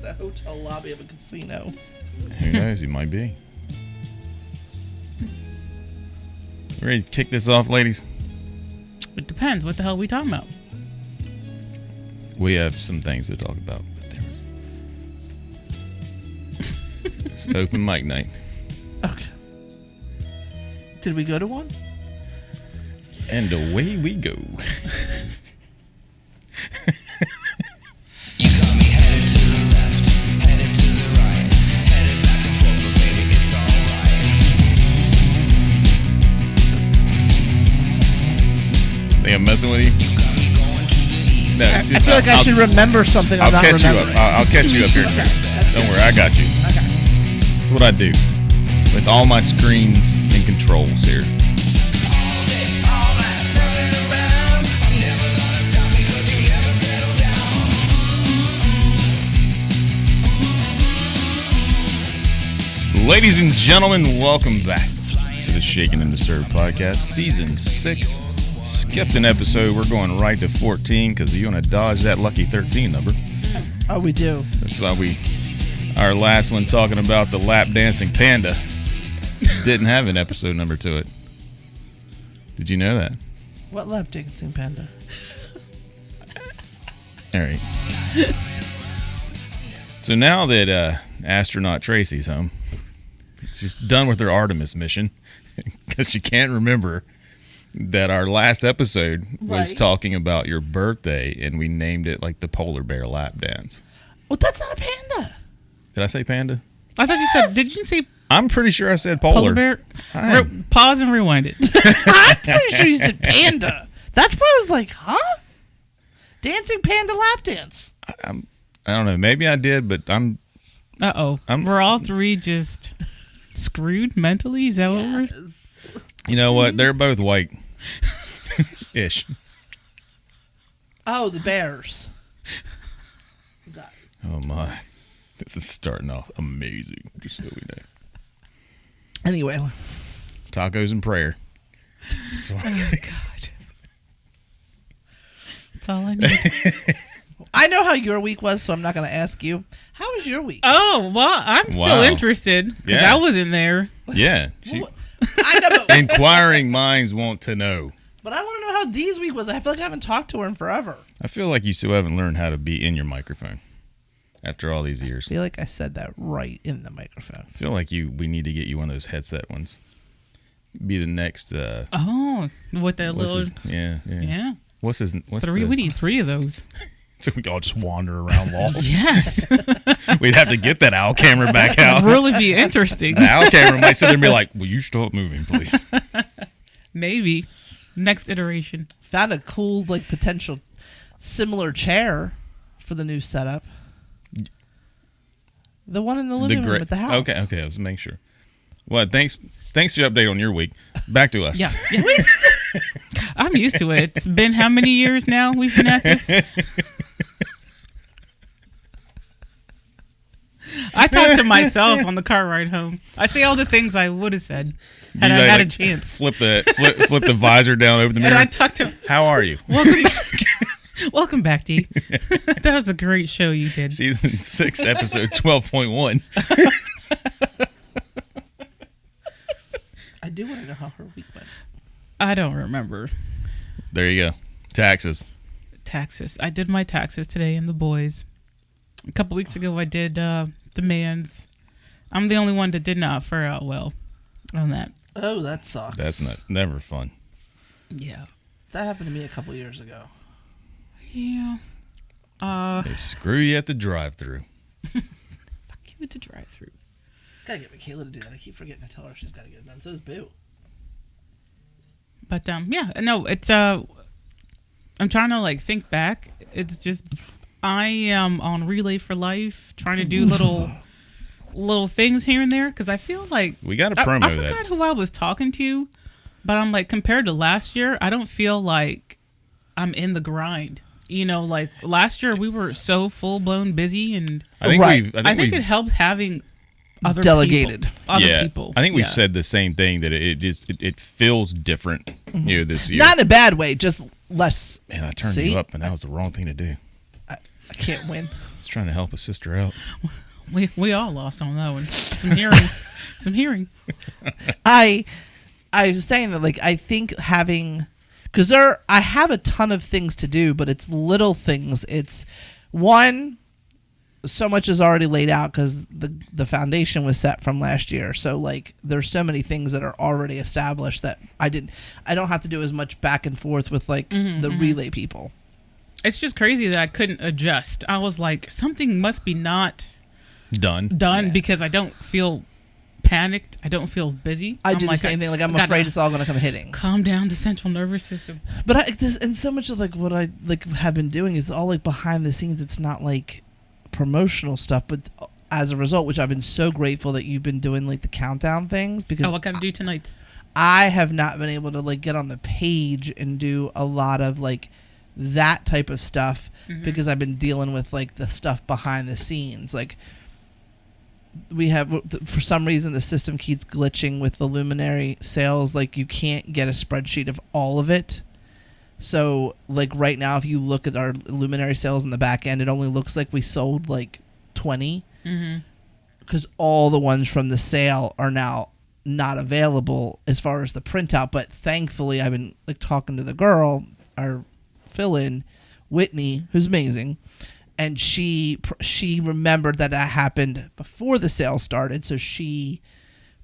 the hotel lobby of a casino. Who knows? He might be. Ready to kick this off, ladies? It depends. What the hell are we talking about? We have some things to talk about. It's open mic night. Okay. Did we go to one? And away we go. You got me headed to the left, headed to the right, headed back and forth, but baby, it's alright. Think I'm messing with you? You got me going to the east. No, I feel like I should remember something I'm I'll not catch you up. remembering. I'll catch you up here. Don't worry, I got you. Okay. That's what I do with all my screens and controls here. All day, all night, running around. I'm never gonna stop because you never settle down. Ladies and gentlemen, welcome back to the Shaken and Disturbed podcast, season 6. Skipped an episode. We're going right to 14 because you want to dodge that lucky 13 number. Oh, we do. That's why our last one talking about the lap dancing panda didn't have an episode number to it. Did you know that? What lap dancing panda? All right. So now that astronaut Tracy's home, she's done with her Artemis mission because she can't remember that our last episode was Right. talking about your birthday, and we named it like the polar bear lap dance. Well, that's not a panda. Did I say panda? I thought you said. Did you say I'm pretty sure I said polar. polar bear? Hi. Pause and rewind it. I'm pretty sure you said panda. That's why I was like, huh? Dancing panda lap dance. I don't know. Maybe I did, but I'm We're all three just screwed mentally. Is that what we're? You know what? They're both white. Ish. Oh, the bears. Got it. Oh my. This is starting off amazing, just so we know. Anyway. Tacos and prayer. Oh God. That's all I need. I know how your week was, so I'm not going to ask you. How was your week? Oh well, I'm still Wow. interested because Yeah. I wasn't there. Yeah. I know, but, Inquiring minds want to know. but I want to know how Dee's week was. I feel like I haven't talked to her in forever. I feel like you still haven't learned how to be in your microphone after all these years. I feel like I said that right in the microphone. I feel like we need to get you one of those headset ones. Be the next. Oh, with that what's little his, yeah. yeah. What's Three. We need 3 of those. So we all just wander around lost. Yes, We'd have to get that owl camera back out. really be interesting. The owl camera might sit there and be like, "Will you stop moving, please?" Maybe next iteration. Found a cool, like, potential similar chair for the new setup. The one in the living room at the house. Okay. I was making sure. Well, thanks for your update on your week. Back to us. Yeah. I'm used to it. It's been how many years now we've been at this? I talk to myself on the car ride home. I say all the things I would have said had I had a chance. Flip the visor down over the mirror. And I talk to How are you? welcome back. Welcome back, Dee. That was a great show you did. Season 6, episode 12.1. I do want to know how her week went. I don't remember. There you go. Taxes. Taxes. I did my taxes today and the boys. A couple weeks ago, I did the man's. I'm the only one that did not fare out well on that. Oh, that sucks. That's never fun. Yeah. That happened to me a couple years ago. Yeah. They screw you at the drive-thru. Fuck you with the drive-thru. Gotta get Michaela to do that. I keep forgetting to tell her she's gotta get it done. So does Boo. But yeah, no, it's I'm trying to like think back. It's just I am on Relay for Life trying to do little things here and there because I feel like We got to promo I that. forgot who I was talking to, but I'm like compared to last year, I don't feel like I'm in the grind. You know, like last year we were so full blown busy, and I think Right. I think it helps having other Delegated. people, other people. I think we've Yeah. said the same thing that it feels different. You know, this year. Not in a bad way, just less. Man, I turned See? you up, and that was the wrong thing to do. I can't win. Just trying to help a sister out. We all lost on that one. Some hearing. I was saying that, like, I think having, because I have a ton of things to do, but it's little things. It's one, so much is already laid out because the foundation was set from last year. So, like, there's so many things that are already established that I don't have to do as much back and forth with, like, the relay people. It's just crazy that I couldn't adjust. I was like, something must be not Done. because I don't feel panicked. I don't feel busy. I do the same thing. Like, I'm afraid it's all going to come hitting. Calm down the central nervous system. But and so much of, like, what I, like, have been doing is all, like, behind the scenes. It's not, like, promotional stuff, but as a result, which I've been so grateful that you've been doing, like, the countdown things, because what can I do tonight's? I have not been able to, like, get on the page and do a lot of, like, that type of stuff because I've been dealing with, like, the stuff behind the scenes. Like, we have, for some reason, the system keeps glitching with the luminary sales. Like, you can't get a spreadsheet of all of it. So, like, right now, if you look at our luminary sales in the back end, it only looks like we sold, like, 20. Because all the ones from the sale are now not available as far as the printout. But thankfully, I've been, like, talking to the girl, our fill-in, Whitney, who's amazing. And she remembered that happened before the sale started. So she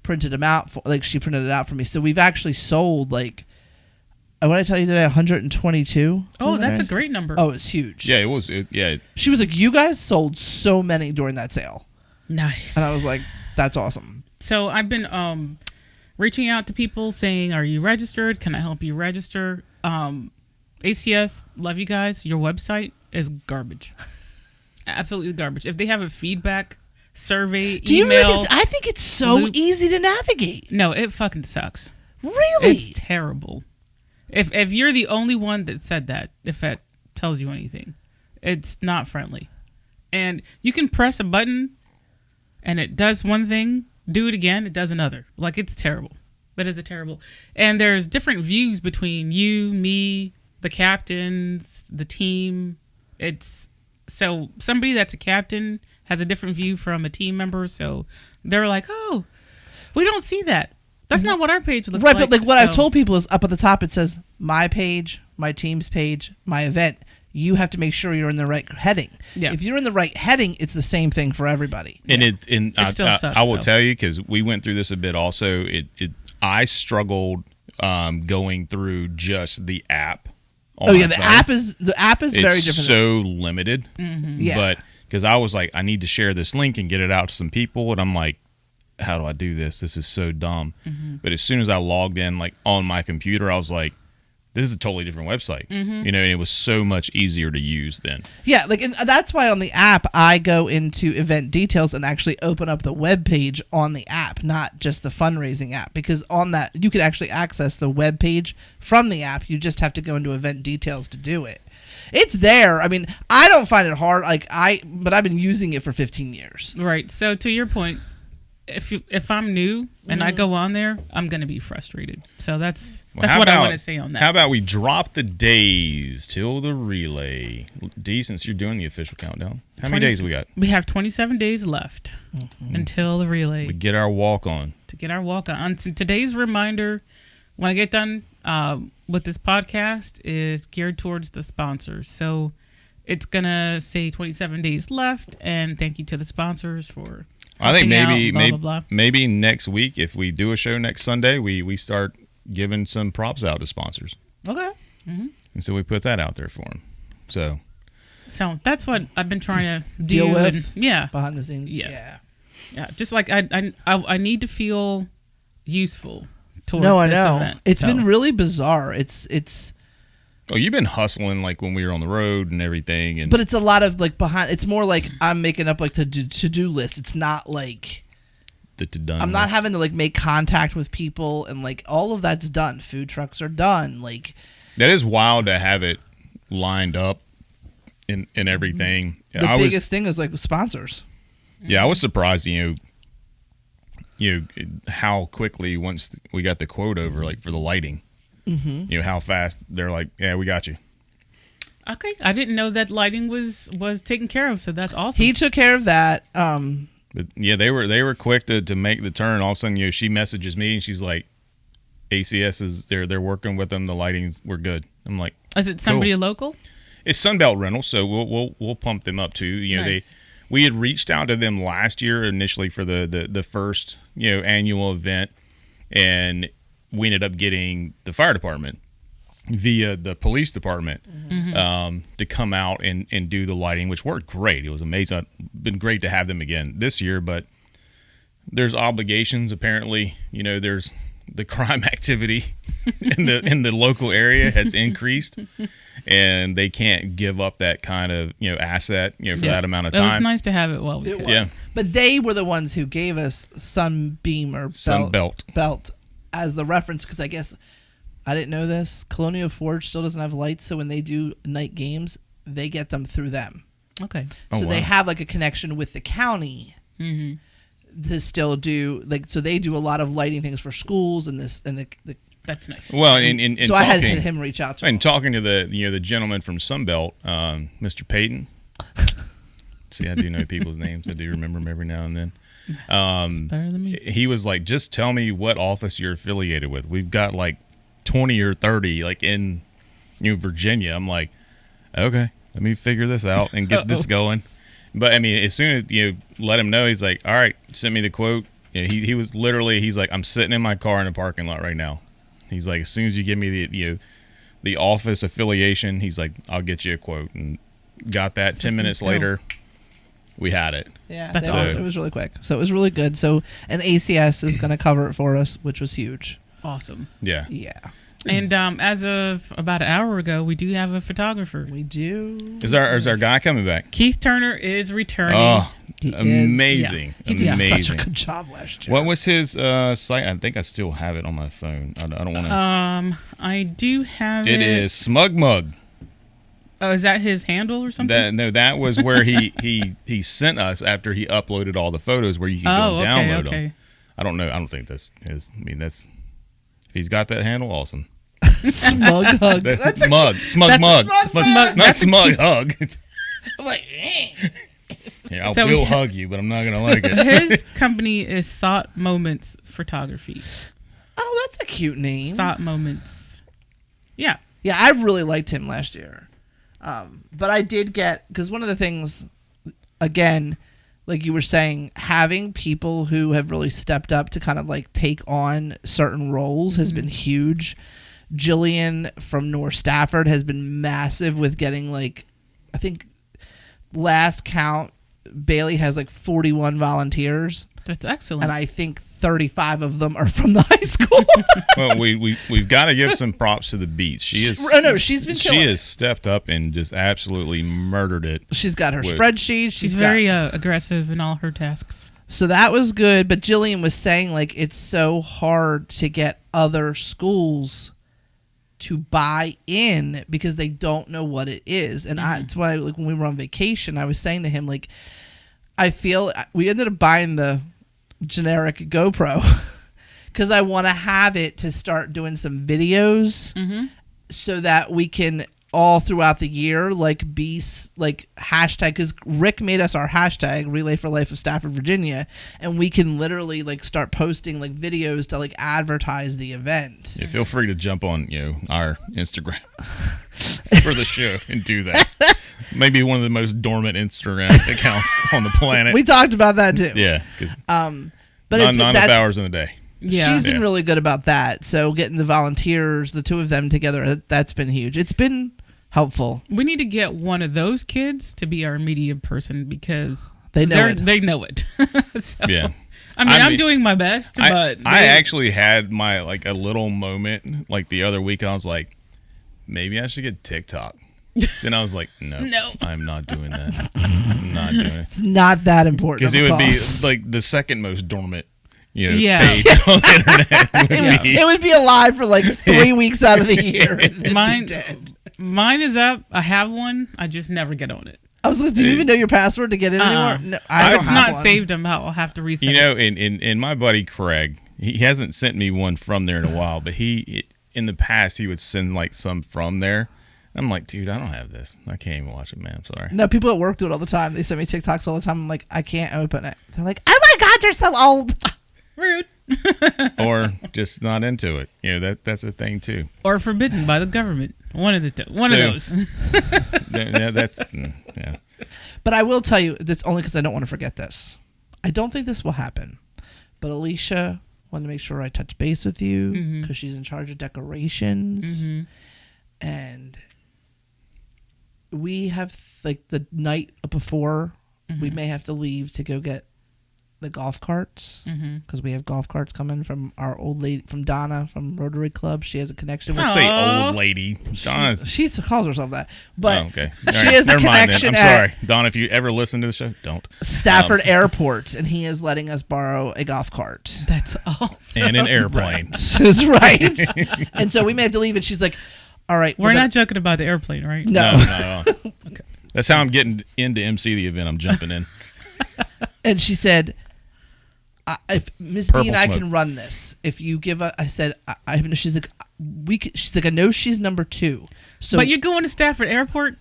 printed them out. She printed it out for me. So we've actually sold, like, what did I tell you today? 122. Oh, that's a great number. Oh, it's huge. Yeah, it was. She was like, "You guys sold so many during that sale," Nice. and I was like, "That's awesome." So I've been reaching out to people saying, "Are you registered? Can I help you register?" ACS, love you guys. Your website is garbage. Absolutely garbage. If they have a feedback survey, Do you email, really think? I think it's so easy to navigate. no, it fucking sucks. Really? It's terrible. If you're the only one that said that, if that tells you anything, it's not friendly. And you can press a button and it does one thing, do it again, it does another. Like, it's terrible. But it's terrible. And there's different views between you, me, the captains, the team. It's so somebody that's a captain has a different view from a team member. So they're like, "Oh, we don't see that. That's not what our page looks like." Right, but like what I've told people is up at the top it says my page, my team's page, my event. You have to make sure you're in the right heading. Yeah. If you're in the right heading, it's the same thing for everybody. And It still sucks, I will though. tell you, because we went through this a bit also. I struggled going through just the app. Oh yeah, the app is very different. It's so limited. Yeah. But because I was like, I need to share this link and get it out to some people, and I'm like, how do I do this? This is so dumb. But as soon as I logged in, like, on my computer, I was like, this is a totally different website. You know, and it was so much easier to use then. Yeah, like, and that's why on the app I go into event details and actually open up the web page on the app, not just the fundraising app, because on that you can actually access the web page from the app. You just have to go into event details to do it. It's there. I mean, I don't find it hard. But I've been using it for 15 years. Right. So to your point, if I'm new and I go on there, I'm going to be frustrated. So that's what I want to say on that. How about we drop the days till the relay? D, since you're doing the official countdown, how many days we got? We have 27 days left until the relay. We get our walk on. To get our walk on. So today's reminder, when I get done with this podcast, is geared towards the sponsors. So it's going to say 27 days left, and thank you to the sponsors for I think blah. maybe next week, if we do a show next Sunday, we start giving some props out to sponsors. Okay. And so we put that out there for them. So that's what I've been trying to Deal do. with? Yeah. Behind the scenes. Yeah. Yeah. Just like I need to feel useful towards No, I this know. event. It's been really bizarre. It's oh, you've been hustling like when we were on the road and everything, and but it's a lot of like behind. It's more like I'm making up like the to-do list. It's not like the to-done I'm not list. having to like make contact with people, and like all of that's done. Food trucks are done. Like That is wild to have it lined up and everything. the biggest thing is like sponsors. Yeah, I was surprised, you know how quickly once we got the quote over, like for the lighting, you know how fast they're like, yeah, we got you. Okay, I didn't know that lighting was taken care of, so that's awesome. He took care of that. But yeah, they were quick to make the turn. All of a sudden, she messages me and she's like, "ACS is they're working with them. The lighting's we're good." I'm like, Is it somebody cool. local? It's Sunbelt Rentals, so we'll pump them up too. Nice. We had reached out to them last year initially for the first annual event, and we ended up getting the fire department via the police department to come out and do the lighting, which worked great. It was amazing. It's been great to have them again this year, but there's obligations. Apparently, there's the crime activity in the local area has increased, and they can't give up that kind of asset for that amount of time. It was nice to have it while we It could. was. Yeah. But they were the ones who gave us Sunbeam or belt as the reference, because I guess I didn't know this. Colonial Forge still doesn't have lights, so when they do night games, they get them through them. Okay. So they have like a connection with the county to still do so they do a lot of lighting things for schools and the That's nice. Well, and so I had him reach out to him. And talking to the gentleman from Sunbelt, Mr. Payton. See, I do know people's names. I do remember them every now and then. It's better than me. He was like, "Just tell me what office you're affiliated with. We've got like 20 or 30 like in Virginia." I'm like, "Okay, let me figure this out and get this going." But I mean, as soon as let him know, he's like, "All right, send me the quote." He was literally, he's like, "I'm sitting in my car in the parking lot right now." He's like, "As soon as you give me the office affiliation," he's like, "I'll get you a quote." And got that. 10 minutes later, we had it. Yeah, That's awesome. It was really quick. So it was really good. So and ACS is going to cover it for us, which was huge. Awesome. Yeah. Yeah, And as of about an hour ago, we do have a photographer. we do. Is our guy coming back? Keith Turner is returning. Oh, He is. amazing. He did Amazing. such a good job last year. What was his site? I think I still have it on my phone. I don't want to. I do have It is Smug Mug. Oh, is that his handle or something? That was where he sent us after he uploaded all the photos where you can go and download them. I don't know. I don't think that's his. I mean, that's if he's got that handle, awesome. Smug hug. That's Smug Mug. Not Smug Hug. I'm like, Yeah, I So will we- hug you, but I'm not gonna like it. His company is Sought Moments Photography. oh, that's a cute name. Sought Moments. Yeah. Yeah, I really liked him last year. But I did get, because one of the things, again, like you were saying, having people who have really stepped up to kind of like take on certain roles has been huge. Jillian from North Stafford has been massive with getting like, I think last count, Bailey has like 41 volunteers, That's excellent. and I think 35 of them are from the high school. Well, we've got to give some props to the Beats. She's been killing it. has stepped up and just absolutely murdered it. She's got her With- spreadsheet. She's got, very aggressive in all her tasks. So that was good. But Jillian was saying like it's so hard to get other schools to buy in because they don't know what it is. And that's why like when we were on vacation, I was saying to him like, I feel we ended up buying the generic GoPro because I want to have it to start doing some videos so that we can all throughout the year like be like hashtag, because Rick made us our hashtag Relay for Life of Stafford, Virginia, and we can literally like start posting like videos to like advertise the event. Yeah, feel free to jump on our Instagram for the show and do that. Maybe one of the most dormant Instagram accounts on the planet. We talked about that too. Yeah, because But not it's enough that's hours in the day. Yeah. she's been Yeah. really good about that. So getting the volunteers, the two of them together, that's been huge. It's been helpful. We need to get one of those kids to be our media person because They know it. They know it. So, Yeah. I mean, I I'm mean, doing my best, but I actually had my like a little moment like the other week. I was like, maybe I should get TikTok. Then I was like, no, I'm not doing that. I'm not doing it It's not that important. because of it a would be cost. like the second most dormant, Yeah. page on the internet. Would be- It would be alive for like 3 weeks out of the year. And then Mine- be dead. mine is up. I have one. I just never get on it. I was like, do you even know your password to get in anymore? No, I don't It's have not one. saved. I'll have to reset. in my buddy Craig, he hasn't sent me one from there in a while, but in the past he would send like some from there. I'm like, dude, I don't have this. I can't even watch it, man. I'm sorry. No, people at work do it all the time. They send me TikToks all the time. I'm like, I can't open it. They're like, oh my God, you're so old. Rude. Or just not into it. That's a thing too. Or forbidden by the government. One of those. Yeah. But I will tell you, that's only because I don't want to forget this. I don't think this will happen. But Alicia wanted to make sure I touch base with you because she's in charge of decorations. Mm-hmm. And we have, like, the night before, we may have to leave to go get the golf carts because we have golf carts coming from our old lady, from Donna from Rotary Club. She has a connection with. Say old lady. Donna. She calls herself that, but okay. she has a Never mind then. connection. I'm sorry, Donna. If you ever listen to the show, don't. Stafford Airport, and he is letting us borrow a golf cart That's awesome. And an airplane. That's right. And so we may have to leave. And she's like, "All right, We're not joking about the airplane, right? No. No. Okay. That's how I'm getting into MC the event. I'm jumping in. And she said, "If Miss D and I can run this, if you give a," I said, "She's like, she's like, I know she's number 2. So, But you're going to Stafford Airport?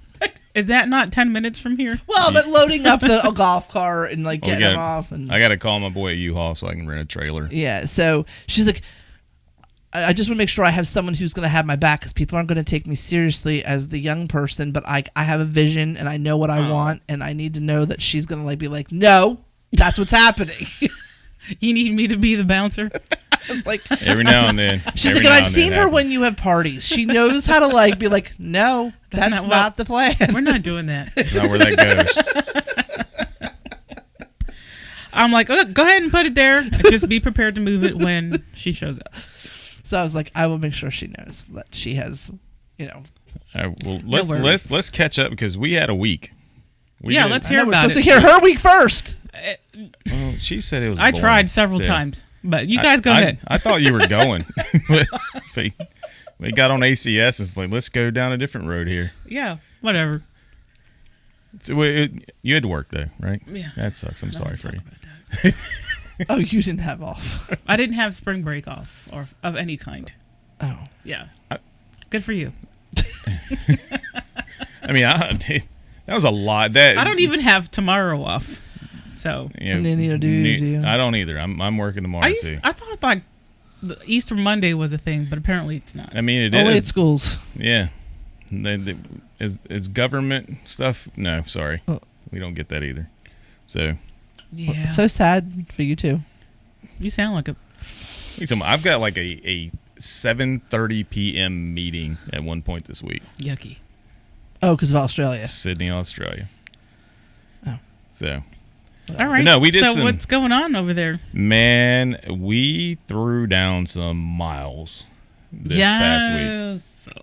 Is that not 10 minutes from here? well, but loading up a golf cart and like getting them off, and I got to call my boy at U-Haul so I can rent a trailer. yeah. So she's like, I just want to make sure I have someone who's going to have my back because people aren't going to take me seriously as the young person, but I have a vision and I know what I want, and I need to know that she's going to like be like, no, that's what's happening." You need me to be the bouncer? It's like Every now and then. she's like, and I've seen her when you have parties. She knows how to like be like, no, that's not the plan. We're not doing that. That's not where that goes. I'm like, oh, go ahead and put it there. Just be prepared to move it when she shows up. So I was like, I will make sure she knows that she has, All right, well, let's catch up because we had a week. Let's hear we're about supposed it. to hear her week first. Well, she said it was. I boring, tried several so- times, but you guys go ahead. I thought you were going. We got on ACS and it's like, let's go down a different road here. Yeah, whatever. So you had to work though, right? Yeah. That sucks. I'm sorry for you. Oh, you didn't have off. I didn't have spring break off or of any kind. Oh. Yeah. Good for you. I mean, that was a lot. That I don't even have tomorrow off. So And then neither do you. I don't either. I'm working tomorrow too. I thought like the Easter Monday was a thing, but apparently it's not. I mean, it is. Only at schools. Yeah. Is government stuff? No, sorry. Oh. We don't get that either. So Yeah. So sad for you too. You sound like a I've got like a 7:30 p.m. meeting at one point this week. yucky. Oh, because of Australia. Sydney, Australia. Oh. So, All right. No, we did So some- what's going on over there? man, we threw down some miles this past week.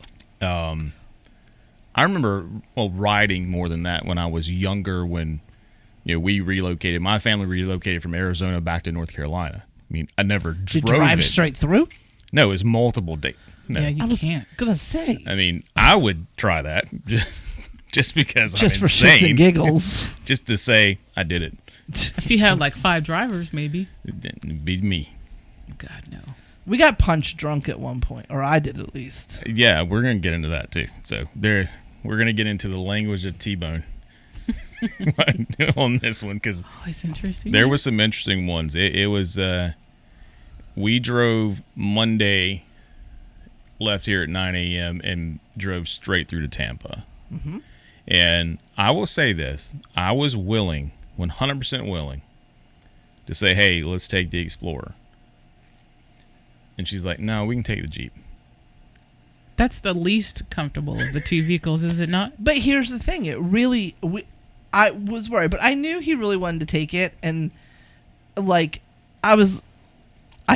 I remember, riding more than that when I was younger when, we relocated. My family relocated from Arizona back to North Carolina. I mean, I never Did you drove drive it. straight through? No, it was multiple days. No. Yeah, you I was can't. gonna say. I mean, I would try that just because Just I'm for insane. shits and giggles. Just to say I did it. If you had like 5 drivers, maybe. It'd be me. God no. We got punch drunk at one point, or I did at least. Yeah, we're gonna get into that too. So we're gonna get into the language of T-Bone on this one because Always interesting. there was some interesting ones. It was we drove Monday, left here at 9 a.m. and drove straight through to Tampa. Mm-hmm. And I will say this: I was willing, 100% willing, to say, "Hey, let's take the Explorer." And she's like, "No, we can take the Jeep." That's the least comfortable of the 2 vehicles, is it not? But here's the thing: I was worried, but I knew he really wanted to take it, and like, I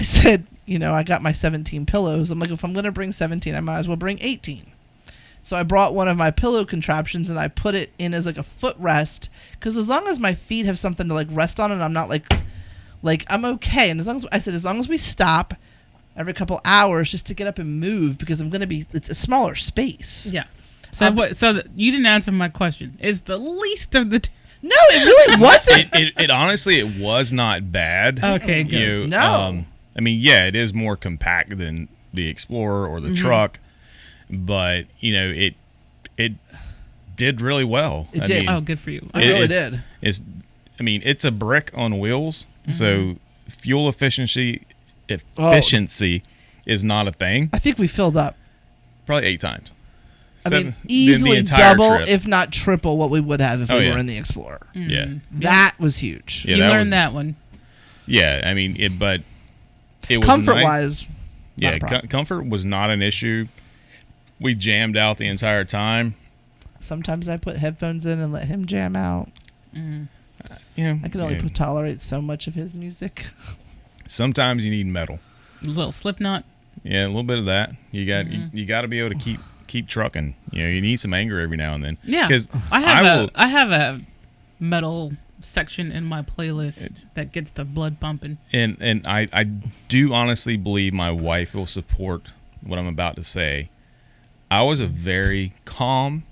said, I got my 17 pillows. I'm like, if I'm gonna bring 17, I might as well bring 18. So I brought one of my pillow contraptions and I put it in as like a footrest, because as long as my feet have something to like rest on, and I'm not like I'm okay. And as long as we stop every couple hours just to get up and move, because it's a smaller space. Yeah. So you didn't answer my question. Is the least of the No, it really wasn't. It honestly, it was not bad. Okay, good. No. I mean, yeah, it is more compact than the Explorer or the truck, but did really well. It did. Oh, good for you. It really did. It's a brick on wheels, so fuel efficiency is not a thing. I think we filled up. Probably 8 times. I mean, in the easily entire double, trip. if not triple, what we would have if we yeah. were in the Explorer. Yeah. That was huge. Yeah, You learned was- that one. Yeah, I mean, but it was Comfort nice. wise, Yeah, comfort was not an issue. We jammed out the entire time. sometimes I put headphones in and let him jam out. Yeah, I can only tolerate so much of his music. Sometimes you need metal. A little Slipknot. Yeah, a little bit of that. You got you got to be able to keep trucking. You know, you need some anger every now and then. Yeah, because I have a metal section in my playlist that gets the blood pumping. And I do honestly believe my wife will support what I'm about to say. I was a very calm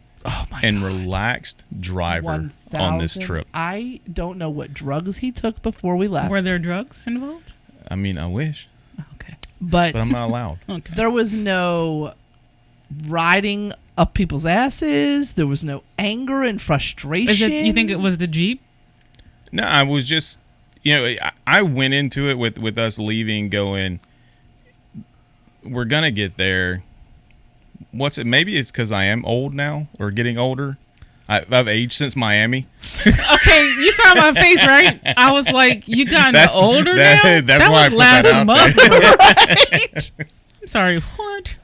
and relaxed driver 1,000. on this trip. I don't know what drugs he took before we left. Were there drugs involved? I mean, I wish, Okay. but but I'm not allowed. Okay. there was no riding up people's asses. There was no anger and frustration. You think it was the Jeep? No, I was just, I went into it with us leaving going, we're going to get there. Maybe it's because I am old now or getting older. I've aged since Miami. Okay, you saw my face, right? I was like, you gotten older now? That's why I put that out there. Right? I'm sorry, what?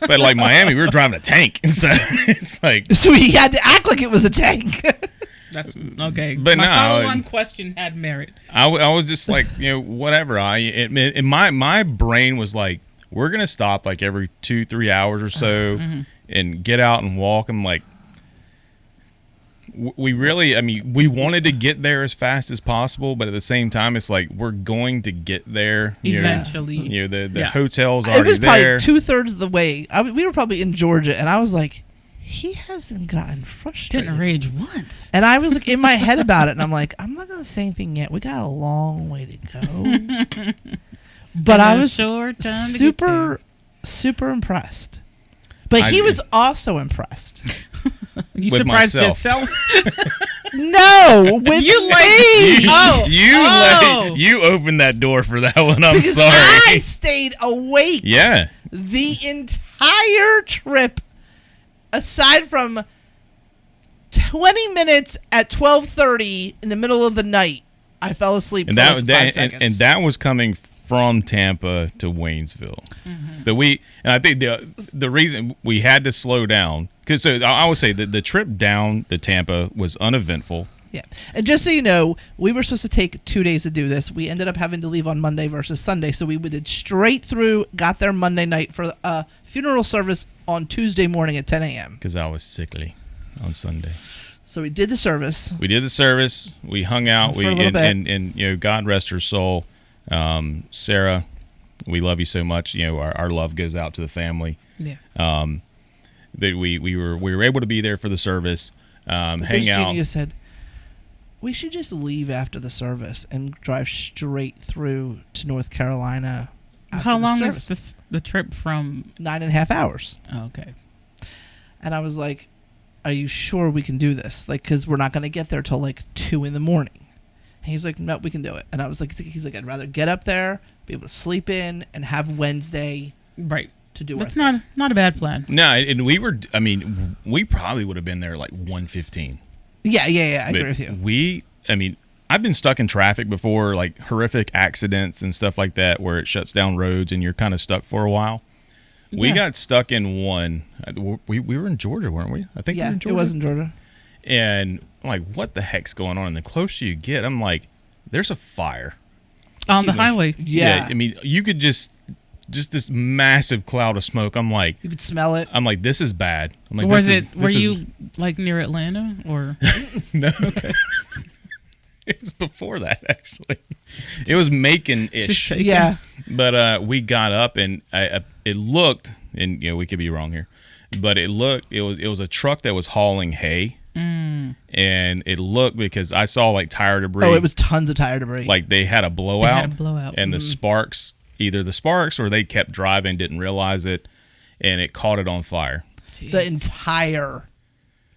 But like Miami, we were driving a tank. So it's like. So he had to act like it was a tank. That's okay. But my no, follow-on question had merit. I was just like, whatever. My brain was like, we're going to stop like every 2-3 hours or so and get out and walk. I'm like, we wanted to get there as fast as possible, but at the same time, it's like we're going to get there Eventually. The hotel's It already was probably there. 2/3 of the way. We were probably in Georgia, and I was like, he hasn't gotten frustrated. Didn't rage once. And I was like in my head about it, and I'm like, I'm not going to say anything yet. We got a long way to go. But I was super impressed. But he was also impressed. You With surprised myself. yourself? No, with me. You opened that door for that one. I'm Because sorry. I stayed awake Yeah. the entire trip, aside from 20 minutes at 12:30 in the middle of the night. I fell asleep And for that, like 5 that seconds. and that was coming from Tampa to Waynesville. But I think the reason we had to slow down, because I would say that the trip down to Tampa was uneventful. Yeah. And just so you know, we were supposed to take 2 days to do this. We ended up having to leave on Monday versus Sunday. So we did straight through, got there Monday night for a funeral service on Tuesday morning at 10 a.m. Because I was sickly on Sunday. So we did the service. We hung out. For a little bit. And God rest her soul. Sarah, we love you so much. Our love goes out to the family. Yeah. But we were able to be there for the service. Hang This out. genius said, we should just leave after the service and drive straight through to North Carolina. How long is the trip from? 9.5 hours. Oh, okay. And I was like, are you sure we can do this? Like, because we're not going to get there till like 2 a.m. And he's like, no, we can do it. And I was like, he's like, I'd rather get up there, be able to sleep in, and have Wednesday Right. to do it. That's not a bad plan. No, and we probably would have been there like 1:15. Yeah, I agree with you. I've been stuck in traffic before, like horrific accidents and stuff like that, where it shuts down roads and you're kind of stuck for a while. We got stuck in one. We were in Georgia, weren't we? I think we were in Georgia. It was in Georgia. And I'm like, what the heck's going on? And the closer you get, I'm like, there's a fire On the highway. Yeah. you could just this massive cloud of smoke. I'm like, You could smell it. I'm like, this is bad. I'm like, Were you like near Atlanta or? No. Okay. It was before that, actually. It was Macon-ish. Just shaking. Yeah. But we got up and it looked, and we could be wrong here, but it was a truck that was hauling hay, and it looked, because I saw like tire debris. Oh, it was tons of tire debris. Like they had a blowout. And the Mm-hmm. sparks, either the sparks or they kept driving, didn't realize it, and it caught it on fire. the entire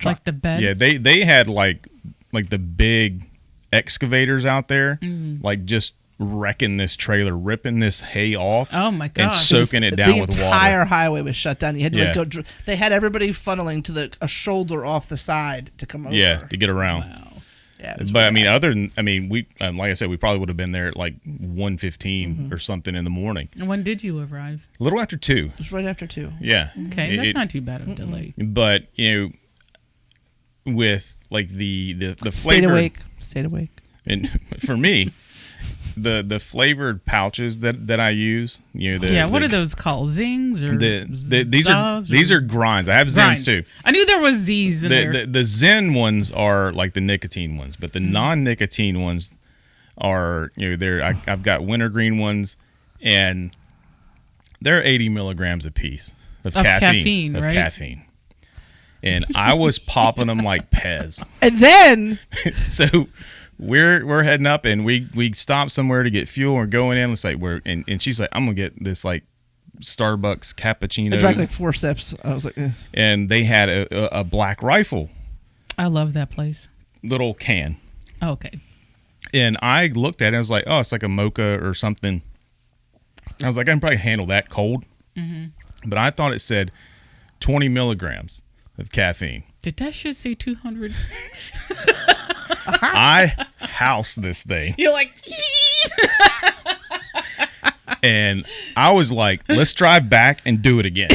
truck. Like the bed. Yeah, they had like the big excavators out there, like just wrecking this trailer, ripping this hay off. Oh my and gosh. soaking it down the with entire water. highway was shut down. You had to Yeah. like, they had everybody funneling to a shoulder off the side to come over. Yeah, to get around. Wow. Yeah, it was But I really mean, bad. we like I said, we probably would have been there at like 1:15 or something in the morning. And when did you arrive? A little after 2. It was right after 2. Yeah. Okay, that's It- not too bad of a delay. But with like the Stayed flavor, awake. Stayed awake. and for me, the flavored pouches that I use, What are those called? Zings or these are grinds. I have Zens grinds? too. I knew there was Z's in there. The Zen ones are like the nicotine ones, but the non-nicotine ones are I've got wintergreen ones, and they're 80 milligrams a piece of caffeine. right? Caffeine. And I was popping them like Pez. And then So we're heading up, and we stopped somewhere to get fuel. We're going in. It's like and she's like, I'm gonna get this like Starbucks cappuccino. I drank like 4 sips. I was like, eh. And they had a Black Rifle I love that place. little can. Oh, okay. And I looked at it. I was like, oh, it's like a mocha or something. I was like, I can probably handle that cold. But I thought it said 20 milligrams of caffeine. Did that shit say 200? I housed this thing. You're like, And I was like, let's drive back and do it again.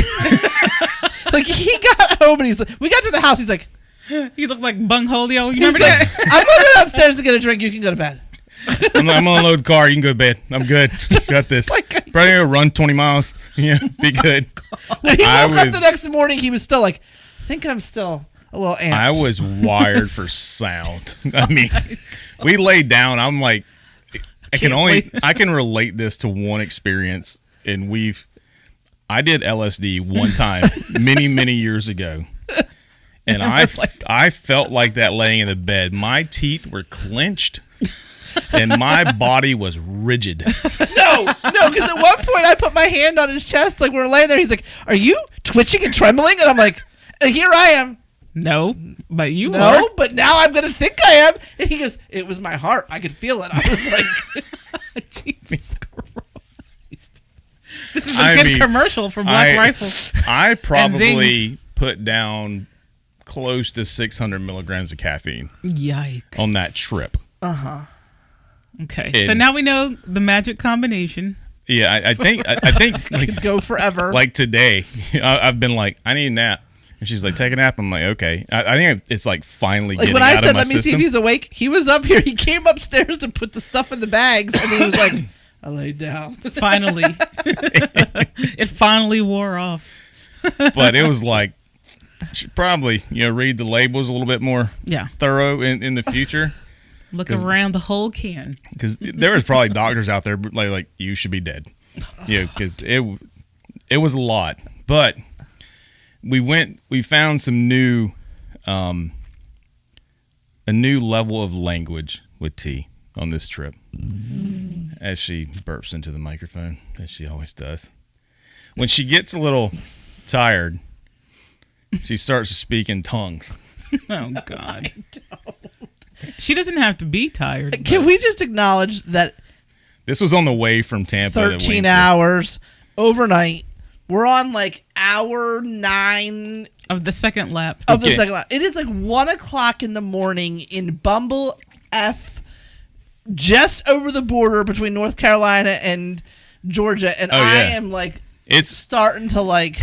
Like he got home and he's like, we got to the house. He's like, you look like Bungholio. You he's remember like, that? I'm going downstairs to get a drink. You can go to bed. I'm gonna load the car. You can go to bed. I'm good. Got this. Like- Probably gonna run 20 miles. Yeah, be good. When he I woke up was- the next morning, he was still like, I think I'm still a little amped. I was wired for sound. I mean, we laid down. I'm like, I can relate this to one experience, and I did LSD one time many years ago, and I felt like that laying in the bed. My teeth were clenched, and my body was rigid. No, because at one point I put my hand on his chest, like we're laying there. He's like, "Are you twitching and trembling?" And I'm like, and "Here I am." No, but you No, are. but now I'm gonna think I am. And he goes, "It was my heart. I could feel it." I was like, Jesus Christ. This is a I good mean, commercial for Black Rifle. I probably Zings. put down close to 600 milligrams of caffeine Yikes. on that trip. Okay, so And- now we know the magic combination. Yeah, I think like, "Go forever." like today, I've been like, I need a nap. And she's like, take a nap. I'm like, okay. I think it's like finally Like getting when I out said, of my "Let me see if system. he's awake," he was up here. He came upstairs to put the stuff in the bags, and he was like, "I laid down." Finally. It finally wore off. But it was like, should probably read the labels a little bit more Yeah. thorough in the future, Look 'Cause- around the whole can. because there was probably doctors out there like you should be dead. Because it was a lot. But we found some new a new level of language with T on this trip. As she burps into the microphone, as she always does. When she gets a little tired, she starts to speak in tongues. Oh, God. She doesn't have to be tired. Can we just acknowledge that This was on the way from Tampa. to 13 Waynesville. hours overnight? We're on like hour 9 Of the second lap. of the Okay. second lap. It is like 1:00 in the morning in Bumble F, just over the border between North Carolina and Georgia, and Oh, I yeah. am like It's starting to like,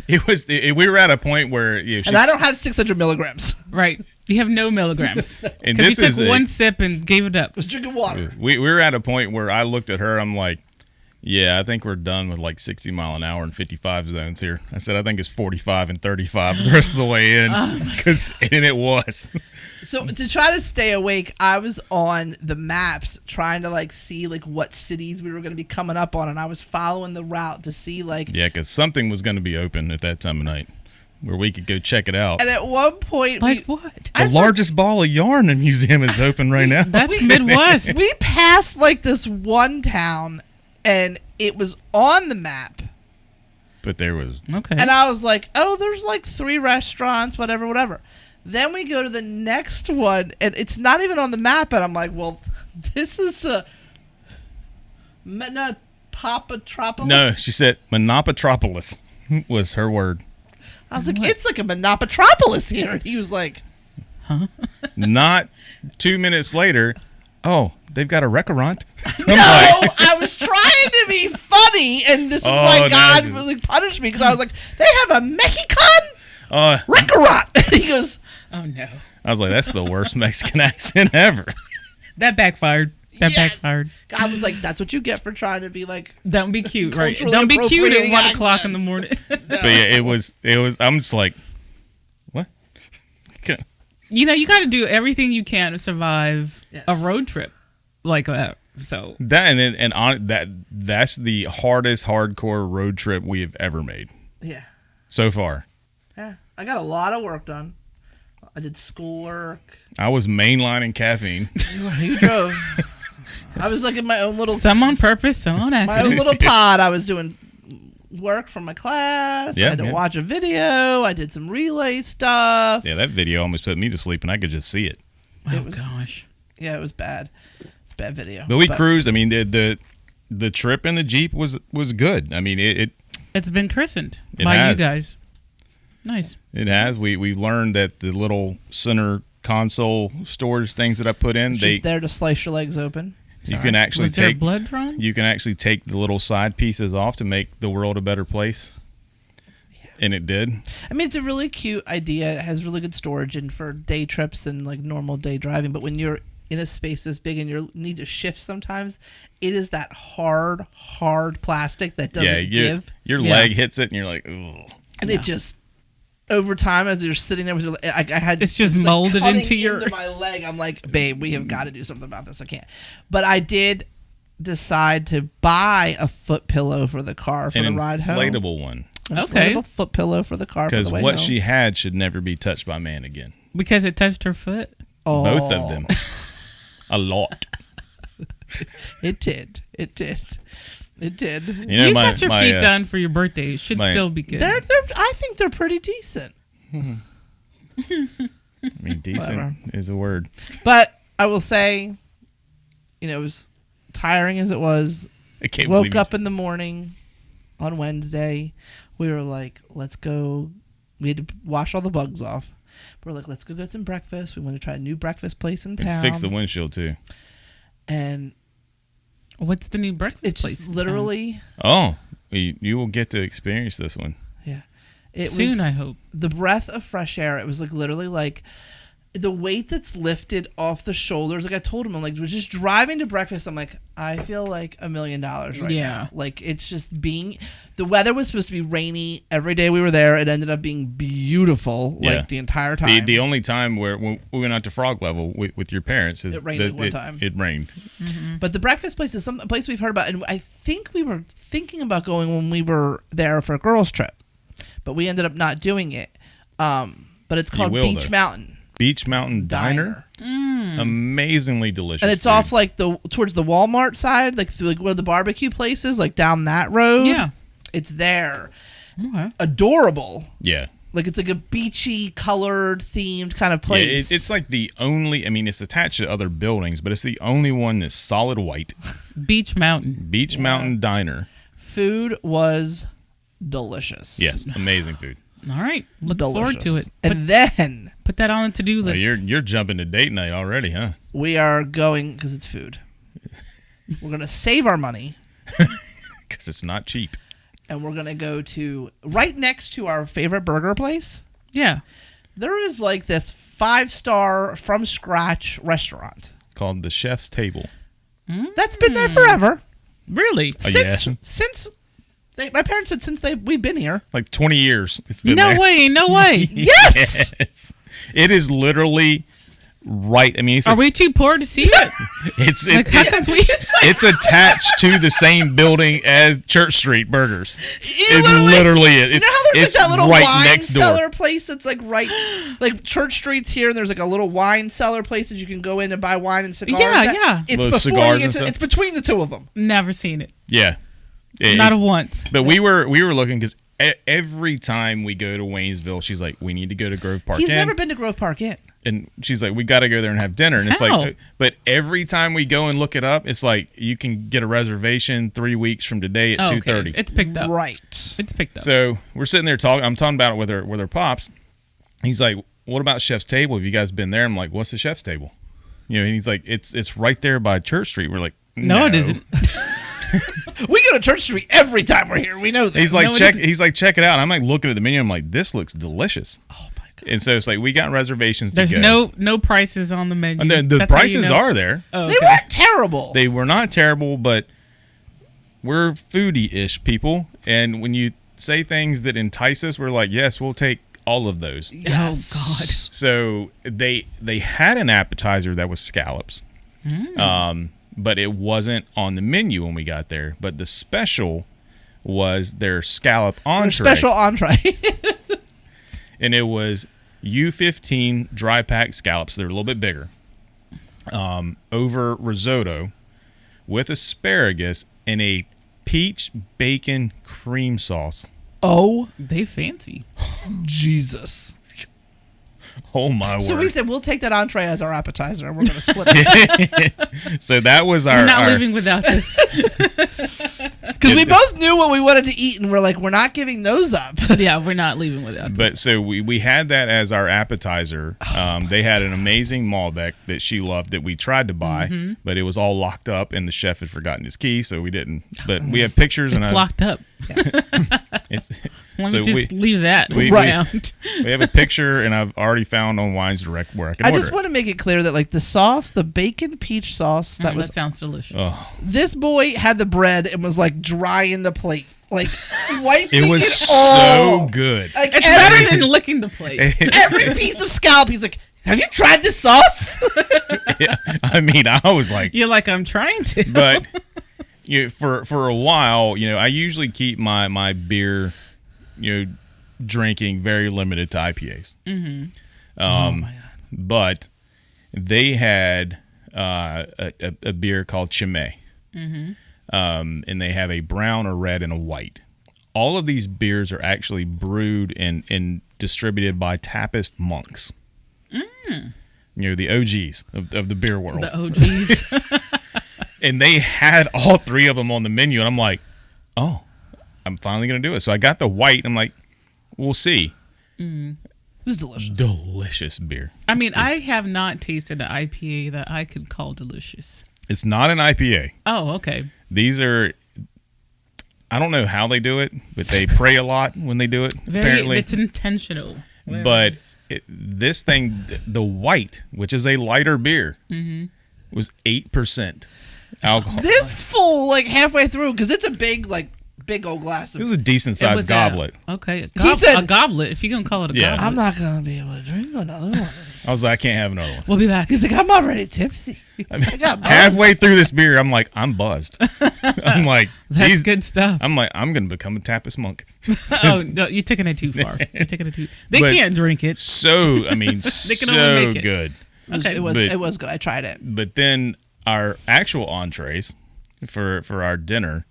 we were at a point where and I don't have 600 milligrams. Right. You have no milligrams. And Because this you is took one sip and gave it up. I was drinking water. we were at a point where I looked at her. I'm like, yeah, I think we're done with like 60 mile an hour and 55 zones here. I said, I think it's 45 and 35 the rest of the way in. And it was. So to try to stay awake, I was on the maps trying to like see like what cities we were going to be coming up on, and I was following the route to see like. Yeah, because something was going to be open at that time of night where we could go check it out. And at one point, Like what? The largest ball of yarn in museum is open right now. That's Midwest. we passed like this one town, and it was on the map, But there was Okay. and I was like, "Oh, there's like 3 restaurants, whatever." Then we go to the next one, and it's not even on the map. And I'm like, well, this is a Monopotropilis. No, she said Monopotropilis was her word. I was like, it's like a Monopotropilis here. And he was like, Not 2 minutes later, oh, they've got a restaurant. no, I was trying to be funny, and this is why God really punished me, because I was like, they have a Mexican restaurant. And he goes, Oh no. I was like, that's the worst Mexican accent ever. That backfired. That Yes. backfired. God was like, that's what you get for trying to be like, Don't be cute, right? Culturally Don't be cute at appropriating 1 o'clock in the accents. morning. But yeah, it was. I'm just like, what? You know, you got to do everything you can to survive Yes. a road trip like that. So That's the hardest hardcore road trip we have ever made yeah. so far. Yeah. I got a lot of work done. I did schoolwork. I was mainlining caffeine. You drove. I was like in my own little some on purpose, some on my own accident. little pod. I was doing work for my class. Yeah, I had to yeah. watch a video. I did some relay stuff. Yeah, that video almost put me to sleep, and I could just see it. Oh It was- gosh. Yeah, it was bad. It's a bad video. But we cruised. I mean, the trip in the Jeep was good. I mean, It's been christened It by has. you guys. Nice. it has. We learned that the little center console storage things that I put in, It's they just there to slice your legs open. you can actually Was there take blood drawn? you can actually take the little side pieces off to make the world a better place. And it did. I mean, it's a really cute idea. It has really good storage and for day trips and like normal day driving. But when you're in a space this big and you need to shift sometimes, it is that hard plastic that doesn't give. Your Yeah. leg hits it, and you're like, ugh. And it just, over time, as you're sitting there, I had It's just it was molded cutting into your- into my leg. I'm like, babe, we have got to do something about this. I can't. But I did decide to buy a foot pillow for the car for An the ride home. inflatable one. An Okay. inflatable foot pillow for the car for Because the way what home. she had should never be touched by man again. Because it touched her foot? Both of Oh. them. A lot. It did. It did. It did. You know, You my, got your my, feet done for your birthday. It should my- still be good. They're I think they're pretty decent. I mean, decent Whatever. is a word. But I will say, you know, it was tiring as it was. I can't Woke believe up in the morning on Wednesday. We were like, let's go. We had to wash all the bugs off. We're like, let's go get some breakfast. We want to try a new breakfast place in town. and fix the windshield too. And What's the new breakfast it's place? literally, Oh, you will get to experience this one. yeah. It Soon, was I hope. the breath of fresh air. It was like literally like the weight that's lifted off the shoulders. Like I told him, I'm like, we're just driving to breakfast. I'm like, I feel like $1 million right Yeah. now. Like it's just being, the weather was supposed to be rainy every day we were there. It ended up being beautiful Yeah. like the entire time. The only time when we went out to Frog Level with your parents is It rained like one time. It rained. But the breakfast place is a place we've heard about, and I think we were thinking about going when we were there for a girls' trip, but we ended up not doing it. But it's called will, Beach though. Mountain Beach Mountain Diner. Amazingly delicious. and it's food. off like towards the Walmart side, like through like where the barbecue place is, like down that road. Yeah. It's there. Okay. Adorable. Yeah. Like it's like a beachy, colored, themed kind of Yeah, place. it's like the only. I mean, it's attached to other buildings, but it's the only one that's solid white. Beach Mountain. Beach Mountain Diner. Food was delicious. Yes, amazing food. All right. Look Delicious. forward to it. And then Put that on the to-do Oh, list. you're jumping to date night already, huh? we are going because it's food. We're gonna save our money. Because it's not cheap. And we're gonna go to right next to our favorite burger place. Yeah. There is like this 5-star from scratch restaurant Called the Chef's Table. that's been there forever. Really? Oh, yeah. Since my parents said since we've been here. Like 20 years. It's been No there. way. No way. Yes. Yes. It is literally right. I mean, it's Are we too poor to see it? it's Like, how come we? it's attached to the same building as Church Street Burgers. It It literally is. You know how there's It's like that little right wine next door. cellar place that's like right, like Church Street's here, and there's like a little wine cellar place that you can go in and buy wine and cigars. Yeah, at. yeah. It's Little before cigars you and get to, stuff. it's between the two of them. Never seen it. Yeah. Not a once. But we were looking because every time we go to Waynesville, she's like, we need to go to Grove Park He's Inn. never been to Grove Park Inn. And she's like, we got to go there and have dinner. And it's How? like, but every time we go and look it up, it's like you can get a reservation 3 weeks from today at 2:30. It's picked up. Right. It's picked up. So we're sitting there talking. I'm talking about it with her pops. He's like, what about Chef's Table? Have you guys been there? I'm like, what's the Chef's Table? You know, and he's like, it's right there by Church Street. We're like, no, it isn't. We go to Church Street every time we're here. We know that. He's like, No, it check. isn't. He's like, check it out. I'm like looking at the menu. I'm like, this looks delicious. Oh my god. And so it's like we got reservations. There's to go. no prices on the menu. And the That's how you prices know. are there. Oh, They okay. weren't terrible. They were not terrible, but we're foodie-ish people, and when you say things that entice us, we're like, yes, we'll take all of those. Yes. Oh, God. So they had an appetizer that was scallops, but it wasn't on the menu when we got there. But the special was their scallop Their entree, special entree. and it was U15 dry packed scallops. They're a little bit bigger, over risotto with asparagus and a peach bacon cream sauce. Oh They fancy. Jesus. Oh my word! So we said we'll take that entree as our appetizer, and we're going to split it So that was You're our. not leaving without this. because we both knew what we wanted to eat, and we're like, we're not giving those up. Yeah, we're not leaving without this. But so we had that as our appetizer. They had an amazing Malbec that she loved that we tried to buy, but it was all locked up, and the chef had forgotten his key, so we didn't. But we have pictures, It's and locked up. It's, Why so don't you just leave that we- around? we have a picture, and I've already found on Wines Direct where I can I order just it. want to make it clear that like the sauce, the bacon peach sauce, that was sounds delicious. Oh, this boy had the bread and was like drying the plate, like wiping it was it all. so good. Like It's every, better than licking the plate. every piece of scallop, he's like, "Have you tried this sauce?" I mean, I was like, You're like, I'm trying to. but for a while, I usually keep my beer, drinking very limited to IPAs. But they had a beer called Chimay, and they have a brown, a red, and a white. All of these beers are actually brewed and distributed by Tappist monks. The OGs of the beer world. The OGs. And they had all three of them on the menu, and I'm like, oh, I'm finally going to do it. So I got the white. I'm like, we'll see. It was delicious. Delicious beer. I mean, I have not tasted an IPA that I could call delicious. It's not an IPA. Oh, okay. These are, I don't know how they do it, but they pray a lot when they do it, apparently. It's intentional. But this thing, the white, which is a lighter beer, was 8% alcohol. This full like halfway through because it's a big old glass. It was a decent It sized was goblet. Okay. He said- a goblet, if you're going to call it a Yeah. goblet. I'm not gonna be able to drink another one. I was like, I can't have another one. We'll be back. He's like, I'm already tipsy. I mean, I got buzzed. halfway through this beer, I'm like, I'm buzzed. I'm like, That's these- good stuff. I'm like, I'm gonna become a Tappist monk. Oh, no, you're taking it too far. You're taking it too. They But- can't drink it. So, I mean, can only so make it. good. Okay. It was good. I tried it. But then our actual entrees for our dinner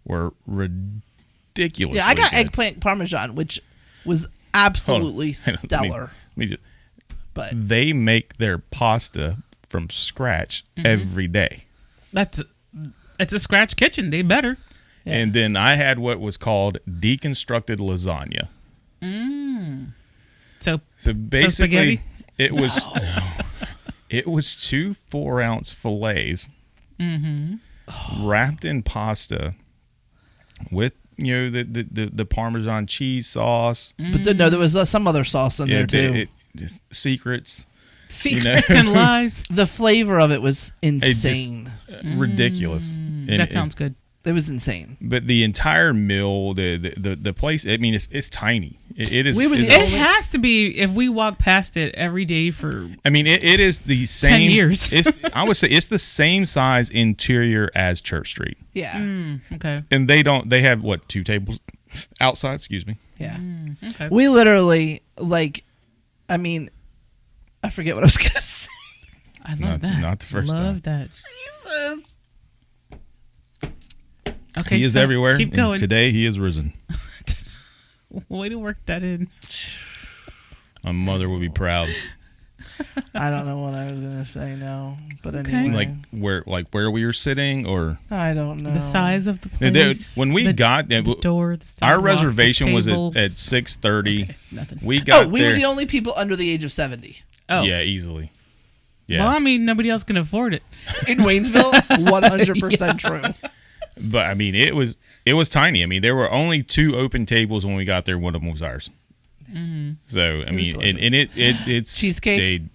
were ridiculous. Yeah, I got eggplant parmesan, which was absolutely stellar. But They make their pasta from scratch every day. It's a scratch kitchen. They better. Yeah. And then I had what was called deconstructed lasagna. So basically, spaghetti? it was it was 2 4-ounce fillets wrapped in pasta with the Parmesan cheese sauce. but no, there was some other sauce in there too. Just secrets. Secrets and lies. The flavor of it was insane. Ridiculous. And That sounds good. It was insane. But the entire meal, the place, I mean, it's tiny. It is. We would- it's- It has to be if we walk past it every day for. I mean, it is the same. 10 years. I would say it's the same size interior as Church Street, Yeah. Okay. and they have what, 2 tables outside. Excuse me. Yeah. Okay. We literally I mean, I forget what I was gonna say. I love Not- that. not the first love time. that. Jesus. Okay. He is so everywhere. Keep and going. Today he is risen. Way to work that in. My mother would be proud. I don't know what I was gonna say now, but anyway, Where we were sitting, or I don't know The size of the They- place. when we got there, the door, the our sidewalk, reservation the was tables. at 6:30. Okay, nothing. We got we there. were the only people under the age of 70 Oh, Yeah, easily. Yeah, Well, I mean, nobody else can afford it. in Waynesville. 100% true. but I mean, it was tiny. I mean, there were only 2 open tables when we got there. One of them was ours. So I mean, delicious. and it Cheesecake? stayed,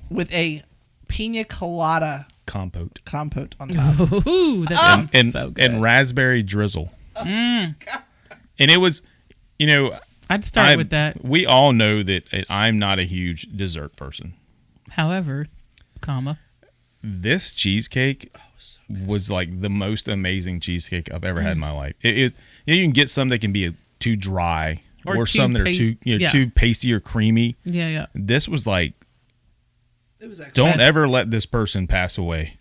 With a pina colada compote compote on top. Ooh, that sounds and so good. and raspberry drizzle. And it was, I'd start with that. We all know that I'm not a huge dessert person. However, This cheesecake was like the most amazing cheesecake I've ever had in my life. It is. You can get some that can be too dry, Or or too some that are yeah. too pasty or creamy. Yeah. This was like, It was excellent. don't ever let this person pass away.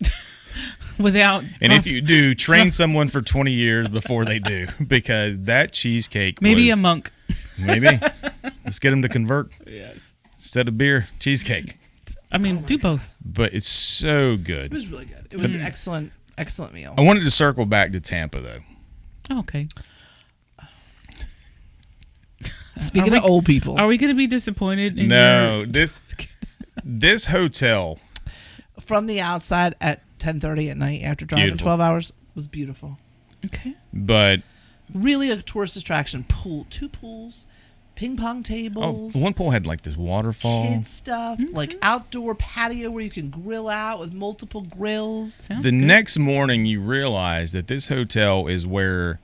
Without And if you do, train someone for 20 years before they do, because that cheesecake maybe was, a monk. Maybe. Let's get them to convert. Yes. Instead of beer, cheesecake. I mean, do both. But it's so It good. was really good. It was an excellent meal. I wanted to circle back to Tampa, though. Okay. Speaking of old people, Are we going to be disappointed in No, this hotel, from the outside at 10:30 at night after driving Beautiful. 12 hours was beautiful. Okay. but Really a tourist attraction. 2 pools, ping pong tables, one pool had like this waterfall. kid stuff, like outdoor patio where you can grill out with multiple grills. Sounds The good. next morning, you realize that this hotel is where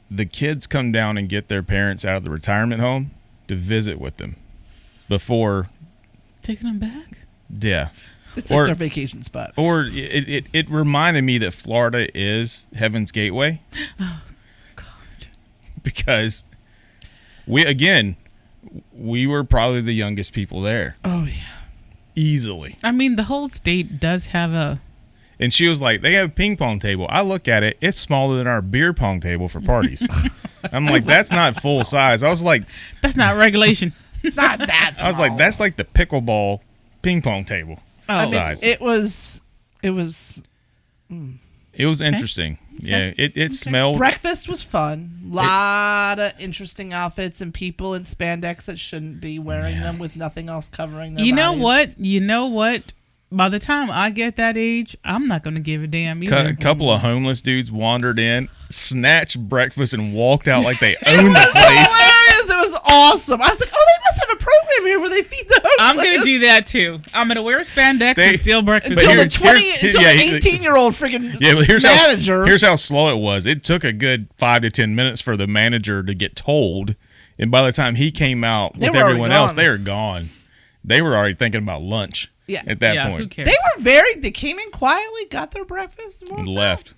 the kids come down and get their parents out of the retirement home to visit with them before, Taking them back? yeah. It's Or- like their vacation spot. Or it reminded me that Florida is Heaven's Gateway. Oh, God. Because we were probably the youngest people there. Oh yeah. Easily. I mean, the whole state does have a... And she was like, they have a ping pong table. I look at it, it's smaller than our beer pong table for parties. I'm like, that's not full size. I was like, That's not regulation. It's not that small. I was like, that's like the pickleball ping pong table Oh. size. It was It was interesting. Yeah, it smelled. breakfast was fun. Lot of interesting outfits and people in spandex that shouldn't be wearing them with nothing else covering their You know bodies. what? You know what? By the time I get that age, I'm not going to give a damn either. A couple of homeless dudes wandered in, snatched breakfast, and walked out like they owned the place. Hilarious. It was awesome. I was like, oh, they must have a program here where they feed the homeless. I'm going to do that too. I'm going to wear spandex and steal breakfast. until Here- the 20 here- until yeah, the 18-year-old freaking Yeah, but manager. here's how slow it was. It took a good 5 to 10 minutes for the manager to get told, and by the time he came out They with were already everyone else, gone. they were gone. They were already thinking about lunch. Yeah. At that yeah, who point, cares? They came in quietly, got their breakfast, and and walked out. left.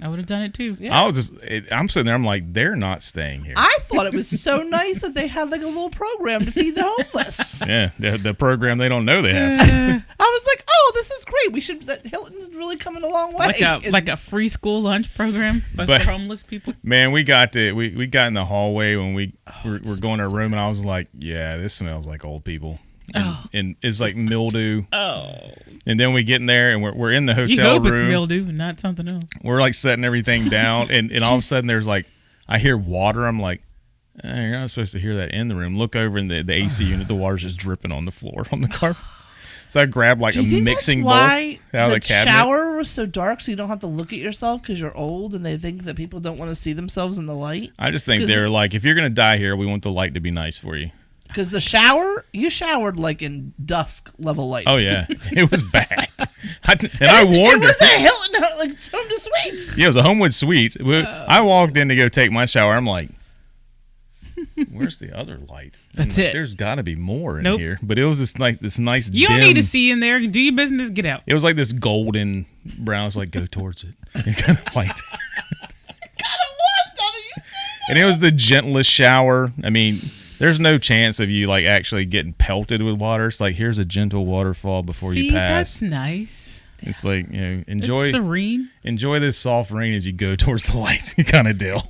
I would have done it too. Yeah. I was I'm sitting there. I'm like, they're not staying here. I thought it was so nice that they had like a little program to feed the homeless. Yeah, the program they don't know they have. I was like, oh, this is great. We should. Hilton's really coming a long way. Like a free school lunch program but But- for homeless people. Man, we got in the hallway when we were going to our room, and I was like, yeah, this smells like old people. And it's like mildew. Oh. And then we get in there, and we're in the You hotel hope room. it's mildew and not something else. We're like setting everything down, and all of a sudden there's like, I hear water. I'm like, you're not supposed to hear that in the room. Look over in the AC unit, the water's just dripping on the floor on the carpet. So I grabbed like Do a you think mixing that's bowl why out of the the cabinet. shower was so dark so you don't have to look at yourself because you're old and they think that people don't want to see themselves in the light? I just think 'Cause they're like, if you're gonna die here, we want the light to be nice for you. Because the shower, you showered like in dusk level light. Oh yeah, it was bad. I warned It her. was a Hilton, like Home to Suites. Yeah, it was a Homewood Suites. I walked in to go take my shower. I'm like, where's the other light? That's like, it. There's got to be more in Nope. here. But it was this nice. You don't dim, need to see in there. Do your business. Get out. It was like this golden brown. It's like, go towards it. It kind of like, God, it was. Now that you say that. and it was the gentlest shower. I mean, there's no chance of you like actually getting pelted with water. It's like, here's a gentle waterfall before See, you pass. that's nice. It's like, It's enjoy serene. this soft rain as you go towards the light kind of deal.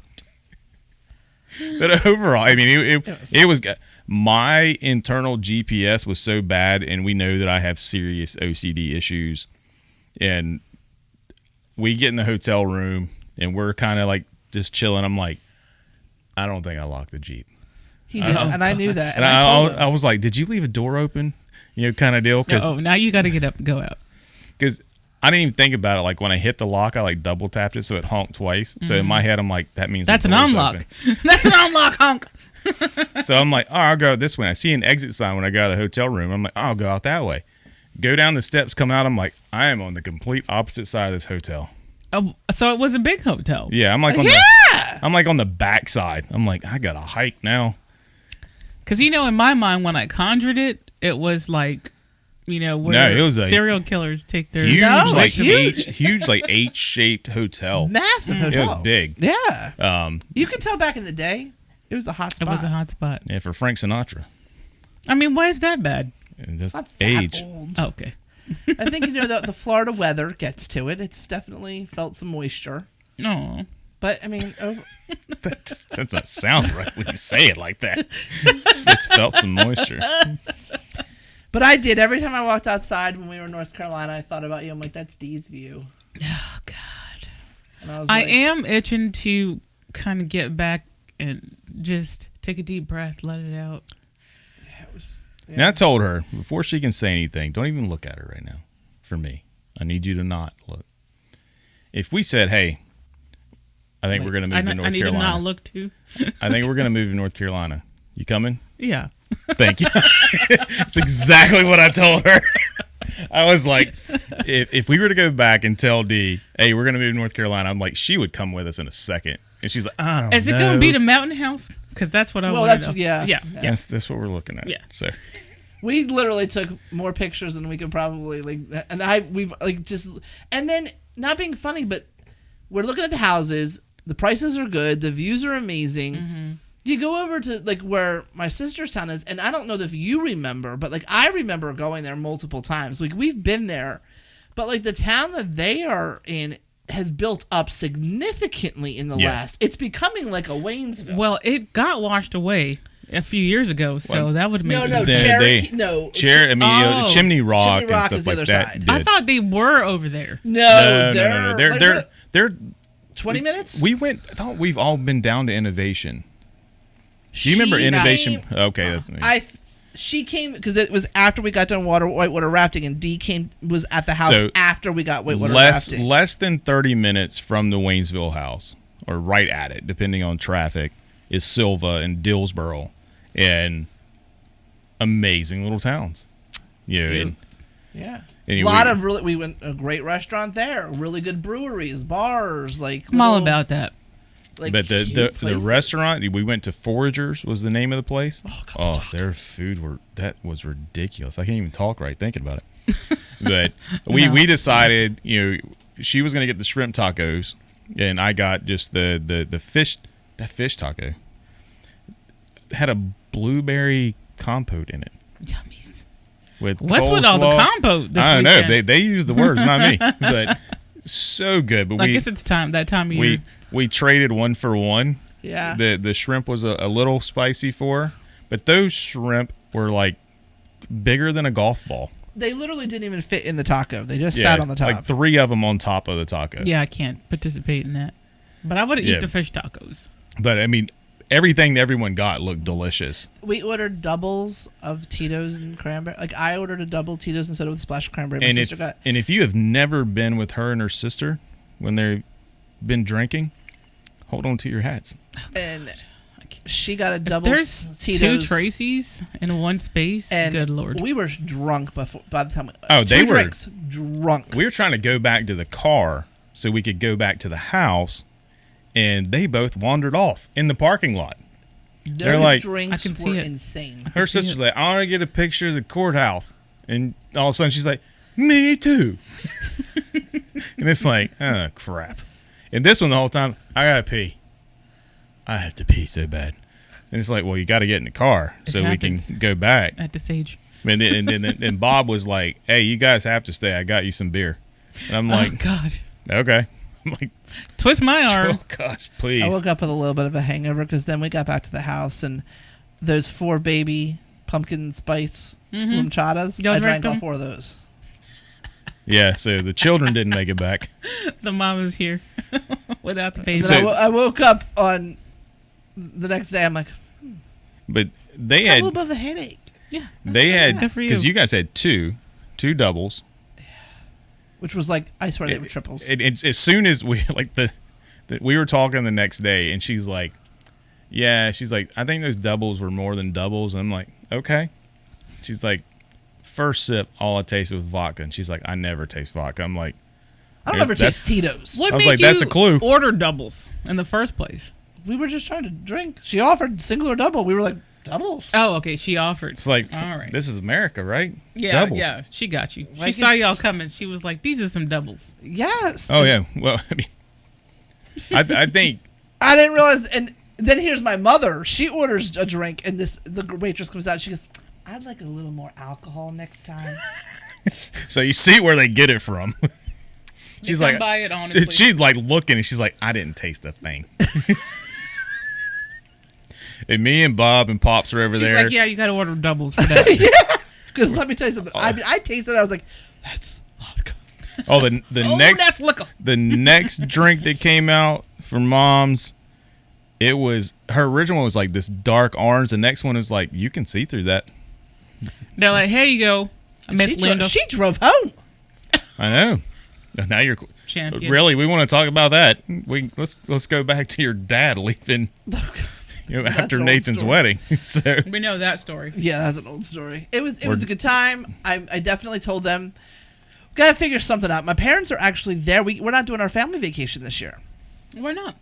But overall, I mean, it was my internal GPS was so bad, and we know that I have serious OCD issues. And we get in the hotel room, and we're kind of like just chilling. I'm like, I don't think I locked the Jeep. He did, and I knew that. And And I told him. I was like, did you leave a door open? You know, kind of deal. Oh, now you got to get up and go out. Because I didn't even think about it. Like when I hit the lock, I like double tapped it so it honked twice. So in my head, I'm like, that means That's the an door's unlock. open. That's an unlock, honk. So I'm like, oh, I'll go this way. I see an exit sign when I go out of the hotel room. I'm like, oh, I'll go out that way. Go down the steps, come out. I'm like, I am on the complete opposite side of this hotel. Oh, so it was a big hotel. Yeah, I'm like on the back side. I'm like, I got to hike now. Because, you know, in my mind, when I conjured it, it was like, you know, where it was a serial killers take their... Huge, No, like huge. huge, like H-shaped hotel. Massive hotel. It was big. Yeah. You could tell back in the day, it was a hot spot. It was a hot spot. Yeah, for Frank Sinatra. I mean, why is that bad? And that's Not that age. old. Oh, okay. I think, you know, the Florida weather gets to it. It's definitely felt some moisture. No. But, I mean, That doesn't sound right when you say it like that. It's felt some moisture. but I did. Every time I walked outside when we were in North Carolina, I thought about you. I'm like, that's Dee's view. Oh, God. And I was I like, am itching to kind of get back and just take a deep breath, let it out. yeah, it was, And I told her, before she can say anything, don't even look at her right now. For me. I need you to not look. If we said, hey, I think we're going to move to North I need Carolina. to not look too. I think we're going to move to North Carolina. You coming? Yeah. Thank you. That's exactly what I told her. I was like, if we were to go back and tell Dee, hey, we're going to move to North Carolina, I'm like, she would come with us in a second. And she's like, I don't know. Is it going to be the mountain house? Because that's what I Well, want to that's- know. yeah. Yeah. Yeah. That's what we're looking at. Yeah. So we literally took more pictures than we could probably, like, and we've, like, just, and then, not being funny, but we're looking at the houses. The prices are good. The views are amazing. Mm-hmm. You go over to, like, where my sister's town is, and I don't know if you remember, but, like, I remember going there multiple times. Like, we've been there, but, like, the town that they are in has built up significantly in the last. It's becoming like a Waynesville. Well, it got washed away a few years ago, so Well, that would make no, sense. I mean, you know, Oh. Chimney Rock, Chimney Rock and is stuff the like other that. side. did. I thought they were over there. No, No. They're 20 minutes? I thought we've all been down to Innovation. Do you remember Innovation? Okay, that's me. She came because it was after we got done whitewater rafting, and Dee was at the house So, after we got whitewater rafting. Less than 30 minutes from the Waynesville house, or right at it, depending on traffic, is Silva and Dillsboro, and amazing little towns. Yeah, and Yeah. Anyway, A lot of we went a great restaurant there, really good breweries, bars, like I'm all little, about that. like but the cute places. restaurant we went to, Foragers was the name of the place. Their food was ridiculous. I can't even talk right thinking about it. But we decided, you know, she was gonna get the shrimp tacos, and I got just the fish. That fish taco had a blueberry compote in it. Yummies. With What's with all the coleslaw. compote this I don't know. weekend? They use the words, not me. But so good. But I guess it's that time of year. we traded one for one. Yeah. The shrimp was a little spicy for her, but those shrimp were like bigger than a golf ball. They literally didn't even fit in the taco. They just sat on the top. Like 3 of them on top of the taco. Yeah, I can't participate in that. But I would eat the fish tacos. But I mean, everything that everyone got looked delicious. We ordered doubles of Tito's and cranberry. Like, I ordered a double Tito's instead of the splash of cranberry. My sister got. And if you have never been with her and her sister when they've been drinking, hold on to your hats. And she got a If double there's Tito's. 2 Tracy's in one space, And good Lord. we were drunk by the time. They two were drinks, drunk. We were trying to go back to the car so we could go back to the house, and they both wandered off in the parking lot. Their like- drinks I can see were it. insane. Her sister's like, I want to get a picture of the courthouse. And all of a sudden she's like, me too. And it's like, oh, crap. And this one the whole time, I got to pee. I have to pee so bad. And it's like, well, you got to get in the car so we happens. can go back. At this age. And Bob was like, hey, you guys have to stay. I got you some beer. And I'm like, Oh, God. okay. I'm like, Twist my arm. oh gosh, please. I woke up with a little bit of a hangover because then we got back to the house and those 4 baby pumpkin spice limoncellos. Y'all I drank drank all them? 4 of those. Yeah, so the children didn't make it back. The mom is here without the baby. Then So- I woke up on the next day. I'm like, But they a had little bit of a headache. yeah. they had Good for you. because you guys had two doubles. Which was like, I swear they were triples. It's as soon as we like we were talking the next day, and she's like, "Yeah," she's like, "I think those doubles were more than doubles." And I'm like, "Okay." She's like, "First sip, all I tasted was vodka," and she's like, "I never taste vodka." I'm like, I don't ever that's- taste Tito's. What I was made like, you that's a clue. order doubles in the first place? We were just trying to drink. She offered single or double. We were like, doubles? Oh, okay. She offered. "It's like, All right. this is America, right? Yeah, doubles." yeah. She got you. Like she saw it's- y'all coming. She was like, "These are some doubles." Yes. Oh yeah. Well, I mean, I think I didn't realize. And then here's my mother. She orders a drink, and the waitress comes out. She goes, "I'd like a little more alcohol next time." so. You see where they get it from. She's They come like, by it, honestly. she's like looking, and she's like, "I didn't taste a thing." And me and Bob and Pops are over She's there. like, "Yeah, you got to order doubles for that." Because let me tell you something. I mean, I tasted it. I was like, "That's vodka." Oh, the Oh, next that's liquor. the next drink that came out for Mom's, it was her original one was like this dark orange. The next one is like you can see through that. They're like, "Here you go, Miss Linda, She drove home. I know. Now you're champion." really. We want to talk about that. Let's go back to your dad leaving. That's After an old Nathan's story. wedding. So We know that story. Yeah, that's an old story. It was a good time. I definitely told them, gotta figure something out. My parents are actually there. We're not doing our family vacation this year Why not?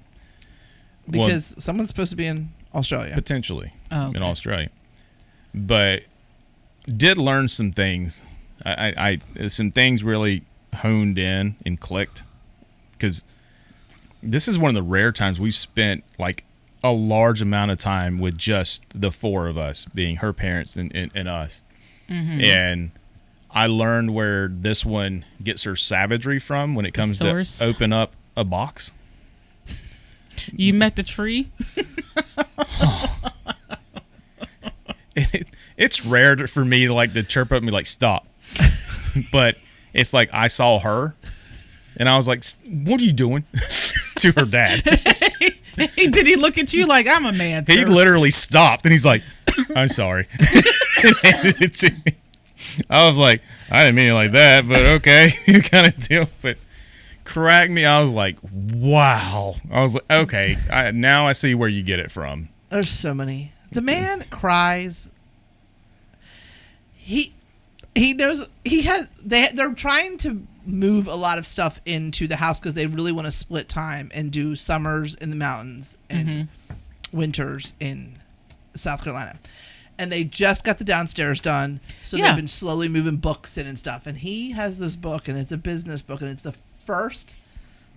because someone's supposed to be in Australia. potentially Oh, okay. in Australia, but did learn some things. I some things really honed in and clicked because this is one of the rare times we've spent like a large amount of time with just the 4 of us, being her parents and us. Mm-hmm. And I learned where this one gets her savagery from when it comes to source. open up a box. You met the tree. It's rare for me to like to chirp up and be like, "Stop." But it's like I saw her and I was like, "What are you doing?" to her dad. Did he look at you like, "I'm a man"? He sir"? literally stopped and he's like, "I'm sorry." And handed it to me. I was like, I didn't mean it like that, but okay. You kind of deal. But cracked me. I was like, wow. I was like, okay. Now I see where you get it from. There's so many. The man cries. He knows they're trying to move a lot of stuff into the house because they really want to split time and do summers in the mountains and winters in South Carolina. And they just got the downstairs done, so Yeah. they've been slowly moving books in and stuff. And he has this book, and it's a business book, and it's the first.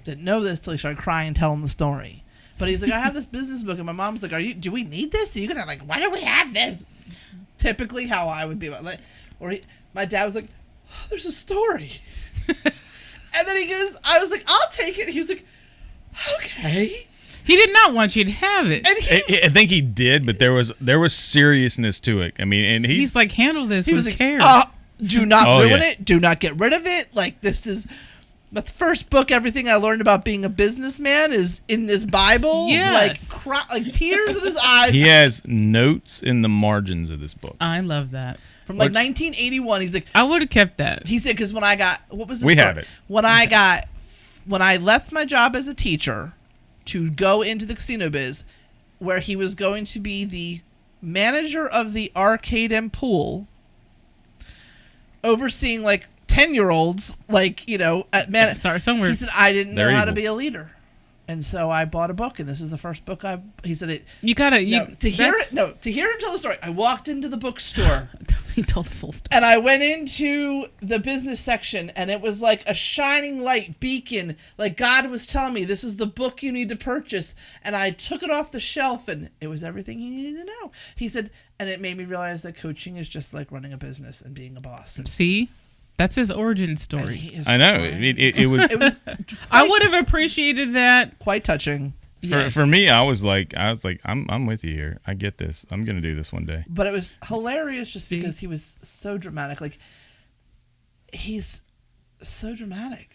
Didn't know this till he started crying, telling the story. But he's like, "I have this business book," and my mom's like, do we need this? Are you gonna like? Why do we have this? Typically, how I would be about like, my dad was like, "Oh, there's a story," and then he goes, "I was like, I'll take it." He was like, "Okay," He did not want you to have it. and I think he did, but there was seriousness to it. I mean, and He's like, "Handle this he with was like, care." "Do not Oh, ruin yeah. it. Do not get rid of it. Like this is." The first book, everything I learned about being a businessman is in this Bible. Yes. Like tears in his eyes. he has notes in the margins of this book. I love that. From like 1981, he's like, I would have kept that. he said, because when I got, what was the We story? have it. When I left my job as a teacher to go into the casino biz, where he was going to be the manager of the arcade and pool, overseeing like 10-year-olds, like, at Start somewhere. He said, I didn't know They're how to evil. be a leader. And so I bought a book, and this was the first book he said it. You gotta. To hear him tell the story, I walked into the bookstore. He told the full story. And I went into the business section, and it was like a shining light beacon. Like God was telling me, this is the book you need to purchase. And I took it off the shelf, and it was everything he needed to know. He said, and it made me realize that coaching is just like running a business and being a boss. And See, That's his origin story. He is I know. crying. It was It was I would have appreciated that. quite touching. for me. I was like, I'm with you here. I get this. I'm gonna do this one day. But it was hilarious just See? because he was so dramatic. Like, he's so dramatic.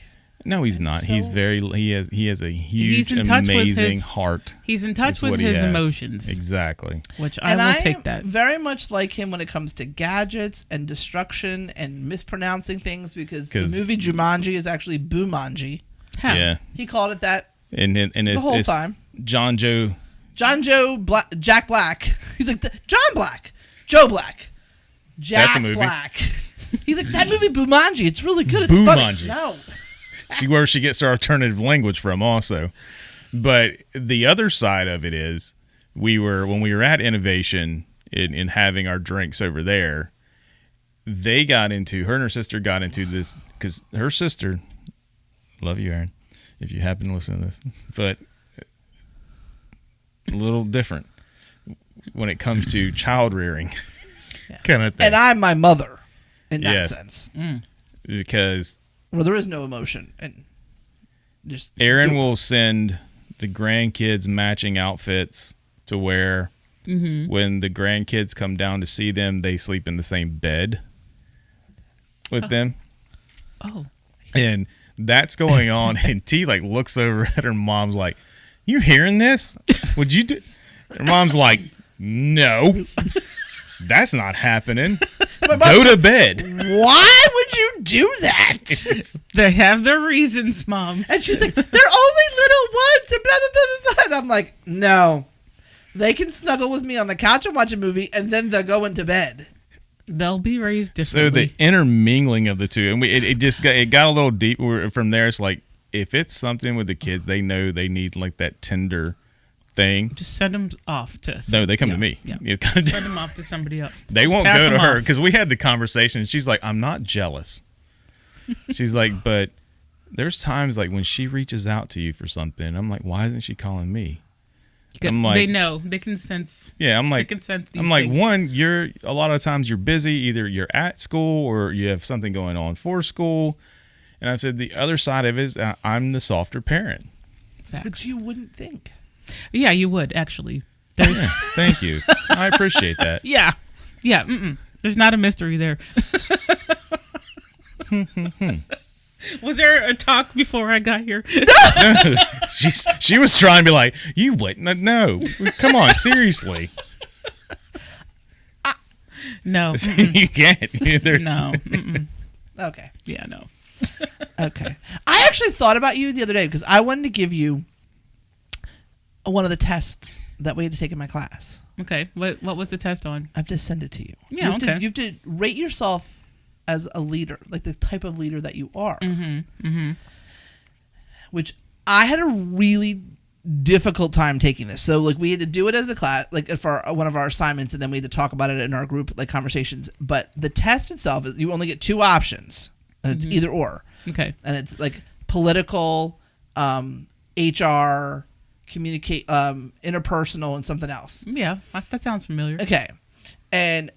No, he's not. so- He's very. He has a huge, He's in touch with amazing his heart. He's in touch is with what he his has. emotions, Exactly. which I And will I take am that. very much like him when it comes to gadgets and destruction and mispronouncing things, because the 'Cause- movie Jumanji is actually Boomanji. How? Yeah. He called it that And the it's, whole it's time. John Joe. Jack Black. He's like, John Black. Joe Black. Jack That's a movie. Black. He's like, that movie Boomanji, it's really good. It's funny. Boomanji. No. See where she gets her alternative language from, also. But the other side of it is, when we were at Innovation in having our drinks over there, her and her sister got into this because her sister, love you, Aaron, if you happen to listen to this, but a little different when it comes to child rearing, kind of thing. And I'm my mother in that Yes. sense. Because Where there is no emotion. And just Aaron do- will send the grandkids matching outfits to wear. When the grandkids come down to see them, they sleep in the same bed with them. Oh, And that's going on. And T like looks over at her mom's like, "You hearing this? Would you do?" Her mom's like, "No, that's not happening. Go to bed." Why would you do that? they have their reasons, Mom. And she's like, they're only little ones and blah, blah, blah, blah, blah. And I'm like, no. They can snuggle with me on the couch and watch a movie, and then they'll go into bed. They'll be raised So differently. the intermingling of the two, and it got a little deep. From there, it's like if it's something with the kids, they know they need like that tender thing. Just send them off to. No, they come yeah, to me. Yeah. You kinda- Send them off to somebody else. They Just won't pass go to them her off. because we had the conversation. She's like, "I'm not jealous." She's like, "But there's times like when she reaches out to you for something, I'm like, why isn't she calling me?" I'm like, they know. They can sense. yeah, I'm They like, can sense these I'm like, things. one, a lot of times you're busy. Either you're at school or you have something going on for school. And I said the other side of it is I'm the softer parent. Facts. Which you wouldn't think. Yeah, you would actually. There's. Thank you. I appreciate that. Yeah. Yeah. Mm-mm. There's not a mystery there. Was there a talk before I got here? She was trying to be like, you wouldn't. No, come on, seriously. No. You can't. No. Mm-mm. Okay. Yeah, no. Okay. I actually thought about you the other day because I wanted to give you one of the tests that we had to take in my class. Okay. What was the test on? I have to send it to you. Yeah, you have okay. you have to rate yourself as a leader, like the type of leader that you are. Which I had a really difficult time taking this. So like we had to do it as a class, like for one of our assignments, and then we had to talk about it in our group like conversations. But the test itself is you only get two options, and it's either or. Okay. And it's like political, HR, communicate, interpersonal, and something else. Yeah, that sounds familiar. Okay. And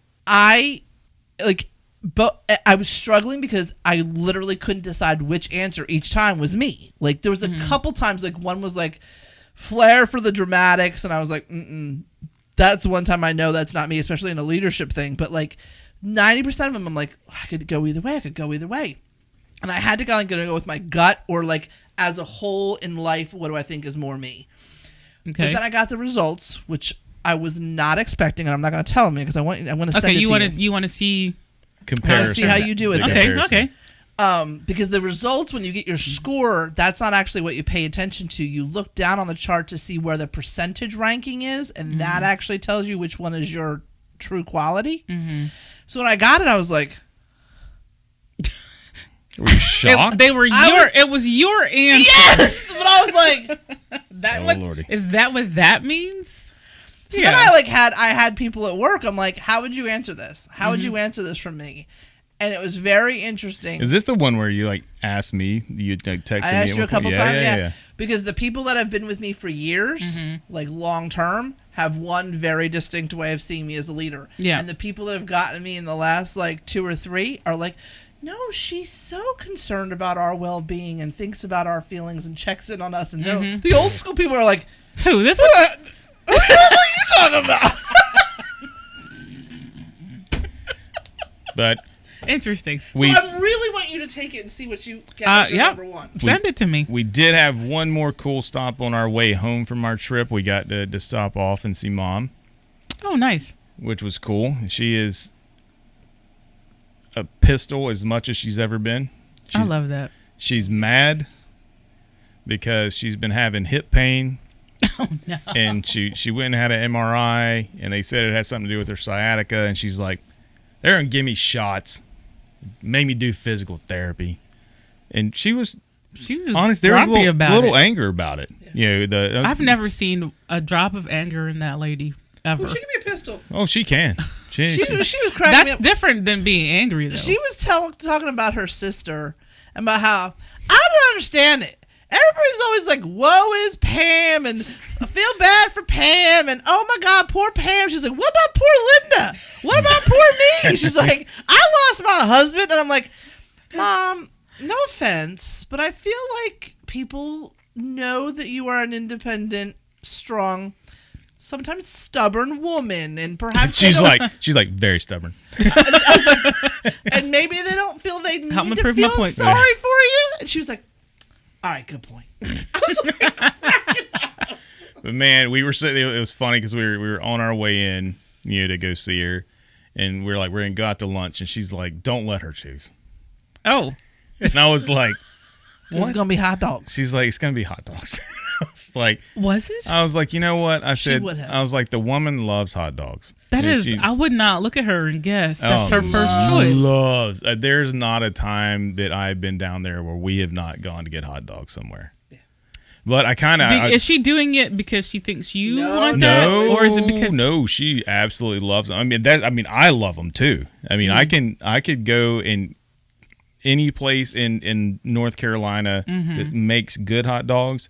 but I was struggling because I literally couldn't decide which answer each time was me. Like there was a couple times, like one was like flair for the dramatics, and I was like, that's the one time I know that's not me, especially in a leadership thing. But like 90% of them, I'm like, I could go either way. And I had to kind of go with my gut, or like as a whole in life, what do I think is more me? Okay. But then I got the results, which I was not expecting, and I'm not going to tell them because I want to send it to you. You want to see. Comparison. see how you do with The it. Okay. comparison. Okay. Because the results, when you get your score, that's not actually what you pay attention to. You look down on the chart to see where the percentage ranking is, and that actually tells you which one is your true quality. So when I got it, I was like, Were you shocked? It was your answer. yes! But I was like, That Oh, was, Lordy. is that what that means? so then I had people at work. I'm like, how would you answer this? How would you answer this from me? And it was very interesting. Is this the one where you like asked me? You like, texted me. I asked at you a one couple point? times, Yeah. Because the people that have been with me for years, like long term, have one very distinct way of seeing me as a leader. Yeah. And the people that have gotten me in the last like 2 or 3 are like, No, she's so concerned about our well-being and thinks about our feelings and checks in on us. And the old school people are like, Who? This what? What are you talking about? But interesting. So I really want you to take it and see what you get as your number one. Send it to me. we did have one more cool stop on our way home from our trip. We got to stop off and see Mom, Oh, nice. which was cool. She is a pistol as much as she's ever been. I love that. She's mad because she's been having hip pain. Oh, no. And she went and had an MRI, and they said it had something to do with her sciatica. And she's like, they're going to give me shots, make me do physical therapy. And she was honest. There was a little anger about it. Yeah. I've never seen a drop of anger in that lady ever. Well, she can be a pistol. Oh, she can. She was cracking me That's up. different than being angry, though. She was talking about her sister and about how I don't understand it. Everybody's always like, woe is Pam, and I feel bad for Pam, and oh my God, poor Pam. She's like, what about poor Linda? What about poor me? She's like, I lost my husband. And I'm like, Mom, no offense, but I feel like people know that you are an independent, strong, sometimes stubborn woman, and perhaps she's like very stubborn. I was like, and maybe they don't feel they need Help me to prove my feel point. sorry for you. And she was like, all right, good point. I was like, But man, we were sitting. It was funny because we were on our way in, to go see her, and we were like, we're gonna go out to lunch, and she's like, don't let her choose. Oh. And I was like, it's going to be hot dogs. she's like, it's gonna be hot dogs. I was like, Was it? I was like, you know what? I said, would have. I was like, the woman loves hot dogs. That And is, she I would not look at her and guess. That's her first choice. Loves. There's not a time that I've been down there where we have not gone to get hot dogs somewhere. Yeah. But I kind of Is she doing it because she thinks you want no, that, or is it because no? She absolutely loves them. I mean, I love them too. I mean, I could go in any place in North Carolina that makes good hot dogs,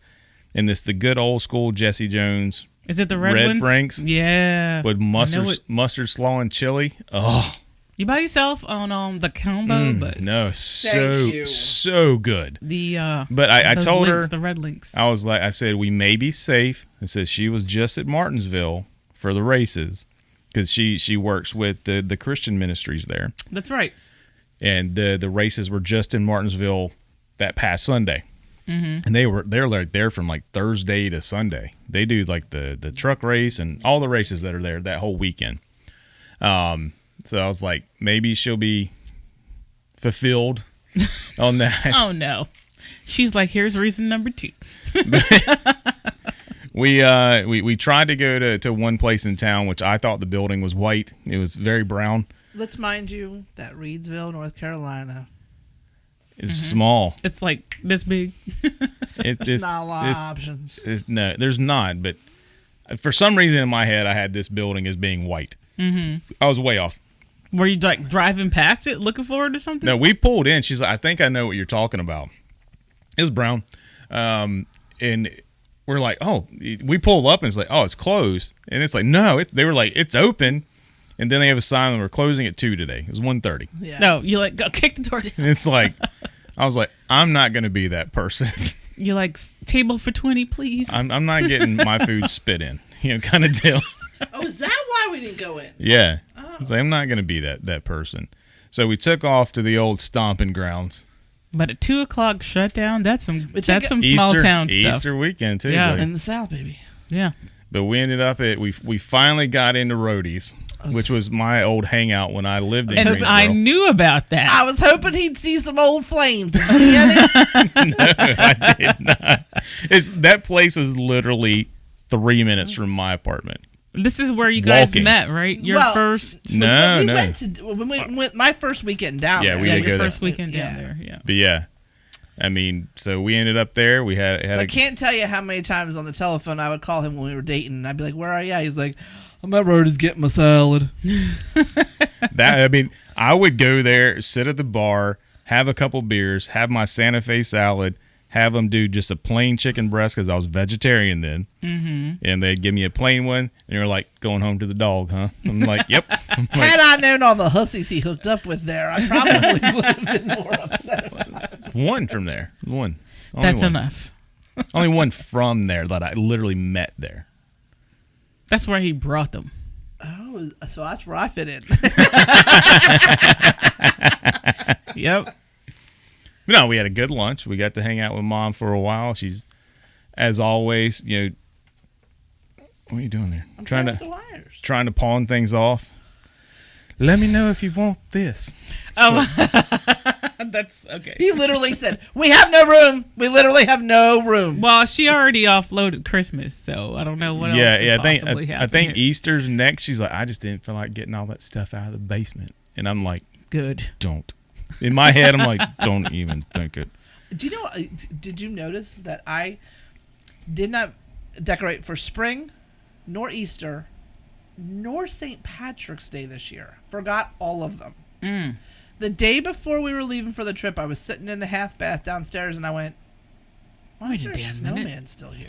and it's the good old school Jesse Jones. Is it the red ones? Franks? Yeah. With mustard, slaw, and chili. Oh, You buy yourself on the combo, but no, Thank you. so good. the But I those told links, her, the red links. I was like, I said, we may be safe. I said she was just at Martinsville for the races because she works with the Christian ministries there, That's right. and the races were just in Martinsville that past Sunday. And they're like there from like Thursday to Sunday. They do like the truck race and all the races that are there that whole weekend. So I was like, maybe she'll be fulfilled on that. Oh no, she's like, here's reason number 2. We tried to go to one place in town, which I thought the building was white. It was very brown. Let's mind you that Reidsville, North Carolina, It's small. It's like this big. there's not a lot of options. No, there's not. But for some reason in my head, I had this building as being white. I was way off. Were you like driving past it, looking forward to something? No, we pulled in. She's like, I think I know what you're talking about. It was brown. And we're like, oh, we pulled up and it's like, oh, it's closed. And it's like, no, they were like, it's open. And then they have a sign that we're closing at 2 today. It was 1:30. Yeah. No, you like go kick the door down. And it's like, I was like, I'm not going to be that person. You're like, table for 20, please. I'm not getting my food spit in, kind of deal. Oh, is that why we didn't go in? Yeah. I was like, I'm not going to be that person. So we took off to the old stomping grounds. But at 2:00 shutdown, that's some took some small town stuff. Easter weekend, too. Yeah. Like, In the South, baby. Yeah. but we ended up at, we finally got into Roadies, which was my old hangout when I lived in And Greensboro. I knew about that. I was hoping he'd see some old flames. Did you see any? No, I did not. That place was literally 3 minutes from my apartment. This is where you guys Walking. met, right? Your Well, first. No, we no. went to when we went my first weekend down Yeah, there. we Yeah, did your go first there. weekend Yeah. down there. Yeah. But yeah, I mean, so we ended up there. We had I can't tell you how many times on the telephone I would call him when we were dating, and I'd be like, "Where are you?" He's like, "I'm at Roadies getting my salad." I mean, I would go there, sit at the bar, have a couple beers, have my Santa Fe salad, have them do just a plain chicken breast because I was vegetarian then. Mm-hmm. And they'd give me a plain one, and you're like, going home to the dog, huh? I'm like, yep. I'm like, Had I known all the hussies he hooked up with there, I probably would have been more upset about it. one from there. One. Only That's one. enough. Only one from there that I literally met there. That's where he brought them. Oh, so that's where I fit in. Yep. No, we had a good lunch. We got to hang out with Mom for a while. She's, as always, what are you doing there? Trying to pawn things off. Let me know if you want this. Oh, that's okay. He literally said, "We have no room. We literally have no room." Well, she already offloaded Christmas, so I don't know what else could possibly happen I think here. Easter's next. She's like, I just didn't feel like getting all that stuff out of the basement, and I'm like, Good. don't. In my head, I'm like, don't even think it. Do you know? Did you notice that I did not decorate for spring, nor Easter, nor St. Patrick's Day this year? Forgot all of them. The day before we were leaving for the trip, I was sitting in the half bath downstairs, and I went, "Why is there a snowman still here?"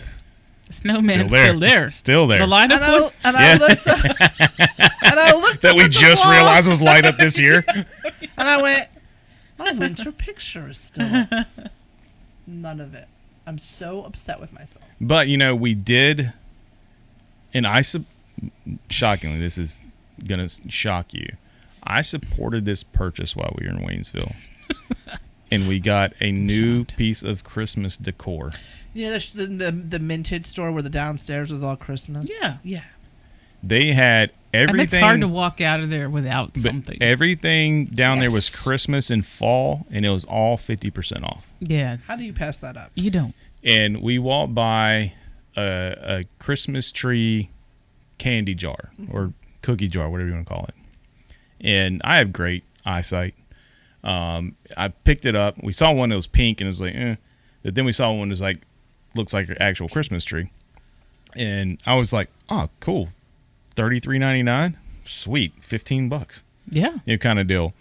The snowman's still there. Still there. The lineup one? I looked up, and I looked That up we at the just wall, realized was light up this year. and I went, "My winter picture is still up." None of it. I'm so upset with myself. But, we did, and shockingly, this is going to shock you. I supported this purchase while we were in Waynesville. And we got a new piece of Christmas decor. You know, the Minted store where the downstairs was all Christmas? Yeah. Yeah. They had everything. And it's hard to walk out of there without something. Everything down there was Yes. Christmas and fall, and it was all 50% off. Yeah. How do you pass that up? You don't. And we walked by a Christmas tree candy jar or cookie jar, whatever you want to call it. And I have great eyesight. I picked it up. We saw one that was pink, and it was like, eh. But then we saw one that was like, looks like an actual Christmas tree. And I was like, oh, cool. $33.99? Sweet. $15. Yeah. Kind of deal.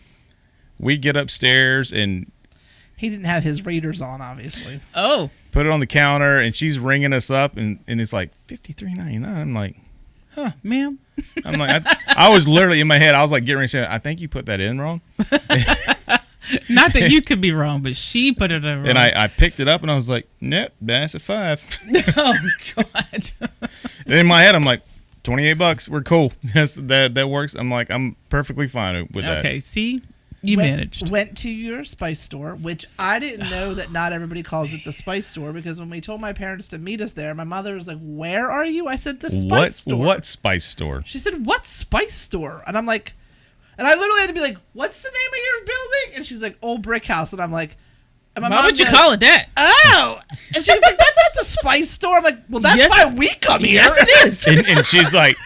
We get upstairs and He didn't have his readers on, obviously. Oh. put it on the counter, and she's ringing us up, and it's like $53.99. I'm like, Ma'am. I'm like, I was literally in my head, I was like getting ready to say, I think you put that in wrong. Not that you could be wrong, but she put it in wrong. And I picked it up, and I was like, nope, that's a $5. Oh, God. And in my head, I'm like, $28. We're cool. Yes, that works. I'm like, I'm perfectly fine with that. Okay, see? You managed. Went to your spice store, which I didn't know that not everybody calls it the spice store, because when we told my parents to meet us there, my mother was like, "Where are you?" I said, "The spice store." What spice store? She said, "What spice store?" And I'm like, and I literally had to be like, "What's the name of your building?" And she's like, "Old Brick House." And I'm like, and my Why mom would you goes, call it that? "Oh," and she's like, "That's not the spice store." I'm like, "Well, that's Yes. why we come here." Yes, it is. And she's like,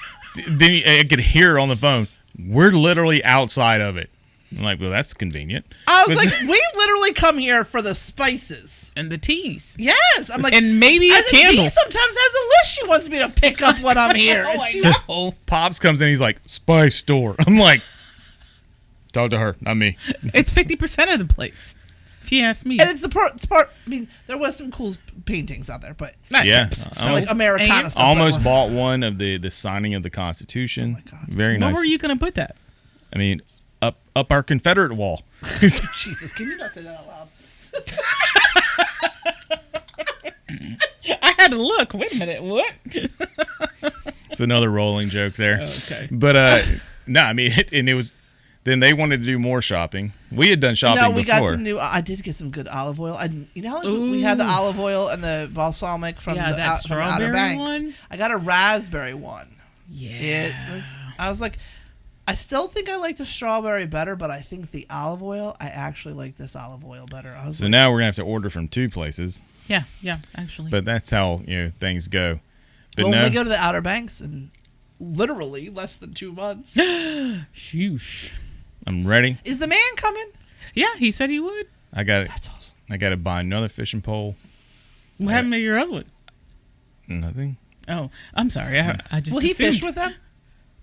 then I could hear her on the phone. We're literally outside of it. I'm like, well, that's convenient. I was like, "We literally come here for the spices." And the teas. Yes, I'm like, And maybe a as candle. Dee sometimes has a list she wants me to pick up when I'm here. Oh, And I she- know. Pops comes in, he's like, spice store. I'm like, talk to her, not me. It's 50% of the place, if you ask me. And it's the part. I mean, there was some cool paintings out there, but Not Yeah. 50%. so like Americana stuff. Almost but- bought one of the signing of the Constitution. Oh my God. Very nice. Where were you going to put that? I mean, up our Confederate wall. Jesus, can you not say that out loud? I had to look. Wait a minute. What? It's another rolling joke there. Okay. But no, I mean, it was. Then they wanted to do more shopping. We had done shopping No, we before. got some new. I did get some good olive oil. You know how we had the olive oil and the balsamic from Yeah, the that from the Outer strawberry Banks. one? I got a raspberry one. Yeah. I was like, I still think I like the strawberry better, but I think the olive oil, I actually like this olive oil better. I was So like, now we're gonna have to order from two places. Yeah, actually. But that's how things go. But well, no, when we go to the Outer Banks in literally less than 2 months, Shoosh. I'm ready. is the man coming? Yeah, he said he would. I got it. That's awesome. I got to buy another fishing pole. What happened to your other one? Nothing. Oh, I'm sorry. I just Will he assumed. fish with them?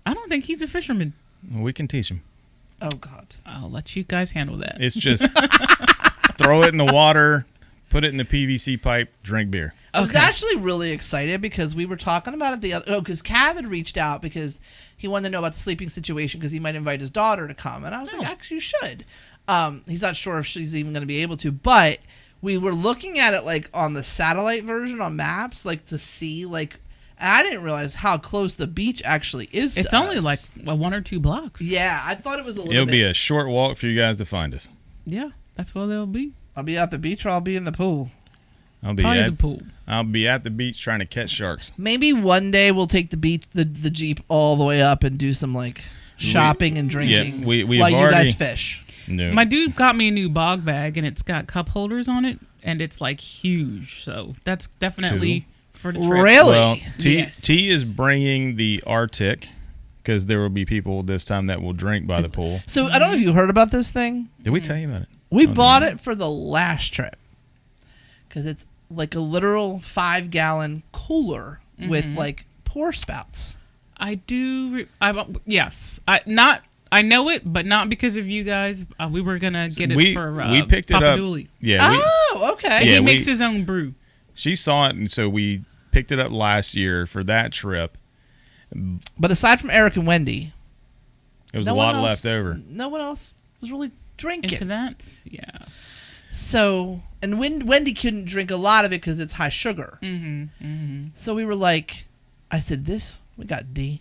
I don't think he's a fisherman. We can teach him. Oh God. I'll let you guys handle that. It's just throw it in the water, Put it in the PVC pipe. Drink beer. I was actually really excited because we were talking about it because Cav had reached out because he wanted to know about the sleeping situation because he might invite his daughter to come. And I was like, actually, you should. He's not sure if she's even going to be able to, but we were looking at it like on the satellite version on maps, like to see like, and I didn't realize how close the beach actually is to It's only us. like 1 or 2 blocks. Yeah, I thought it was a little It'll bit. be a short walk for you guys to find us. Yeah, that's where they'll be. I'll be at the beach or I'll be in the pool. I'll be Probably at the pool. I'll be at the beach trying to catch sharks. Maybe one day we'll take the beach, the Jeep all the way up and do some like shopping and drinking Yeah, we while have you already, guys fish. No. My dude got me a new bog bag, and it's got cup holders on it, and it's like huge. So that's definitely for the trip. Really? Well, Yes. T is bringing the Arctic because there will be people this time that will drink by the pool. So I don't know if you heard about this thing. Did we tell you about it? We Oh, bought no. it for the last trip because it's like a literal 5-gallon cooler with like pour spouts. I do. Yes. I know it, but not because of you guys. We were gonna get it for we picked it Papa up. Dooley. Yeah, Oh, okay. Yeah, he we- makes his own brew. she saw it, and so we picked it up last year for that trip. But aside from Eric and Wendy, There was no a lot one else, left over. No one else was really drinking. Into that, yeah. So, and Wendy couldn't drink a lot of it because it's high sugar. So we were like, I said, we got D,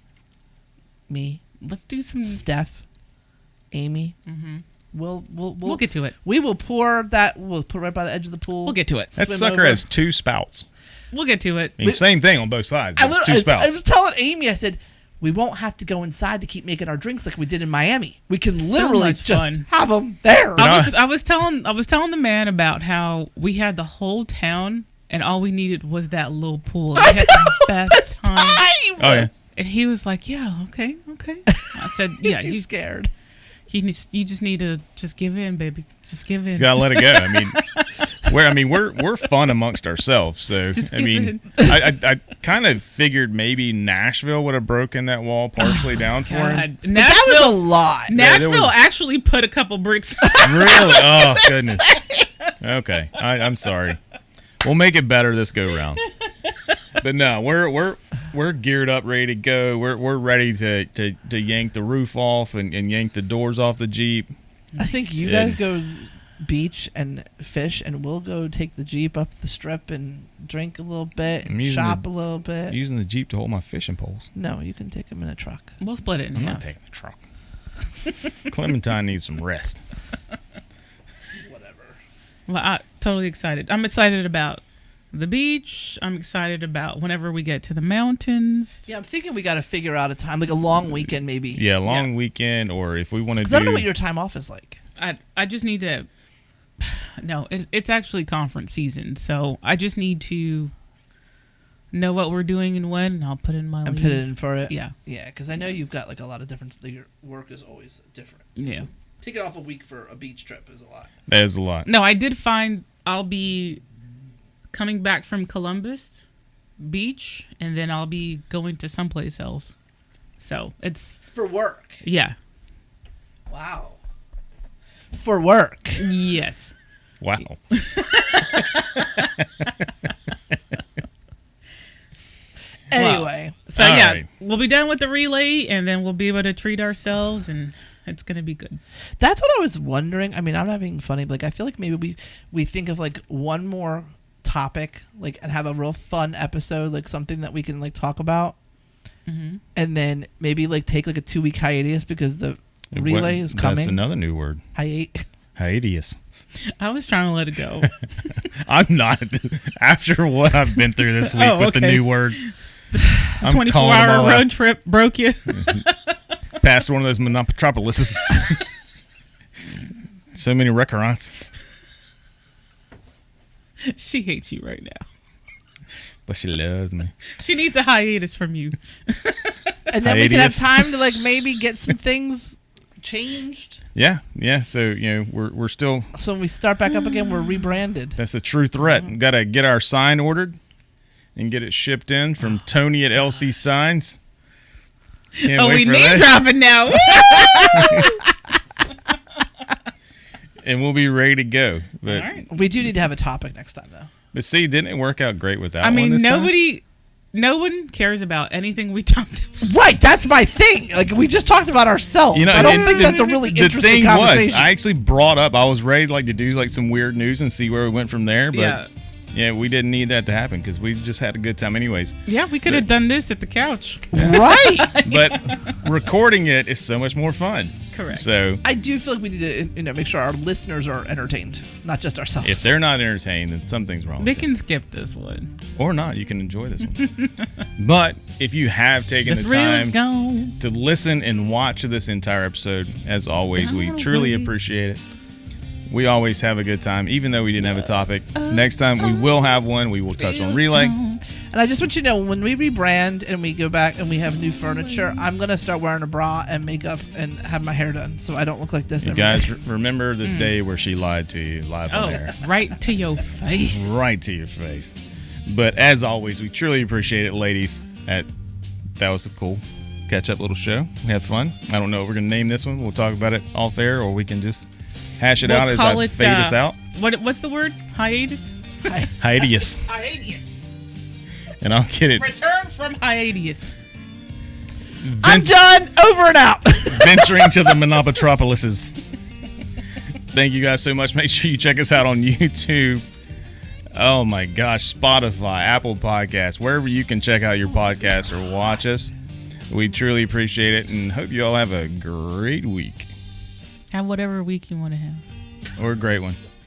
me, Let's do some. Steph, Amy. We'll get to it. We will pour that. We'll put right by the edge of the pool. We'll get to it. That swim sucker over. has 2 spouts. We'll get to it. I mean, same thing on both sides. I, But it's 2 was, spouts. I was telling Amy, I said, we won't have to go inside to keep making our drinks like we did in Miami. We can So literally much just fun. have them there. I was telling the man about how we had the whole town and all we needed was that little pool. We had the best time. Oh yeah. And he was like, "Yeah, okay." I said, "Yeah, He's you scared. You just need to just give in, baby. Just give in." He's gotta let it go. We're fun amongst ourselves. So Just I give mean, I kind of figured maybe Nashville would have broken that wall partially down for him. God. That was a lot. Nashville was- actually put a couple bricks. Really? Oh goodness. Okay, I'm sorry. We'll make it better this go round. But no, we're geared up, ready to go. We're ready to yank the roof off and yank the doors off the Jeep. I think you guys go beach and fish, and we'll go take the Jeep up the strip and drink a little bit I'm and using shop the- a little bit. I'm using the Jeep to hold my fishing poles. No, you can take them in a truck. We'll split it in I'm half. not taking the truck. Clementine needs some rest. Well, I'm totally excited. I'm excited about the beach. I'm excited about whenever we get to the mountains. Yeah, I'm thinking we got to figure out a time, like a long weekend maybe. Yeah, long weekend, or if we want to Because do. I don't know what your time off is like. I just need to. No, it's actually conference season, so I just need to know what we're doing and when, and I'll put in my And leave. put it in for it. Yeah, Yeah, because I know you've got like a lot of different. Your work is always different. yeah. Taking off a week for a beach trip is a lot. That is a lot. No, I did find I'll be coming back from Columbus Beach, and then I'll be going to someplace else. So it's For work. yeah, Wow. For work. yes. Wow. Anyway. So All yeah, right. we'll be done with the relay, and then we'll be able to treat ourselves, and it's gonna be good. That's what I was wondering. I mean, I'm not being funny, but like I feel like maybe we think of like one more topic, like, and have a real fun episode, like something that we can like talk about, and then maybe like take like a 2-week hiatus because the relay is coming. That's another new word. Hiatus. I was trying to let it go. I'm not. After what I've been through this week with the okay. new words, I'm 24-hour calling them all road out. trip broke you. Past one of those Monopotropolises. So many restaurants. She hates you right now. But she loves me. She needs a hiatus from you. And then we can have Hiatus. time to like maybe get some things changed. Yeah. So, we're still, So when we start back up again, we're rebranded. that's a true threat. We've got to get our sign ordered and get it shipped in from Tony at LC Signs. Can't Oh, wait we for name that. dropping now. and we'll be ready to go. But All right. We do need to have a topic next time, though. but see, didn't it work out great with that? I mean, one this time? no one cares about anything we talked about. Right, that's my thing. Like, we just talked about ourselves. I don't and think that's a really the interesting thing conversation. was, I actually brought up. I was ready to do like some weird news and see where we went from there. But yeah, we didn't need that to happen because we just had a good time, anyways. Yeah, we could have done this at the couch. Right. But recording it is so much more fun. Correct. So I do feel like we need to make sure our listeners are entertained, not just ourselves. if they're not entertained, then something's wrong. They with can skip this one. it. Or not, you can enjoy this one. But if you have taken the thrill's time gone. to listen and watch this entire episode, as always, we truly appreciate it. We always have a good time, even though we didn't have a topic. Next time we will have one. We will touch on Relay. And I just want you to know, when we rebrand and we go back and we have new furniture, I'm going to start wearing a bra and makeup and have my hair done so I don't look like this You every guys day. remember this day where she lied to you live on air. Right to your face. Right to your face. But as always, we truly appreciate it, ladies. That was a cool catch-up little show. We had fun. I don't know if we're going to name this one. We'll talk about it off air, or we can just hash it out as I fade us out. What's the word? Hiatus? Hiatus. Hiatus. And I'll get it. Return from hiatus. I'm done. Over and out. Venturing to the Monopotropolises. Thank you guys so much. Make sure you check us out on YouTube. Oh my gosh, Spotify, Apple Podcasts, wherever you can check out your podcast or watch us. We truly appreciate it and hope you all have a great week. Have whatever week you want to have. Or a great one.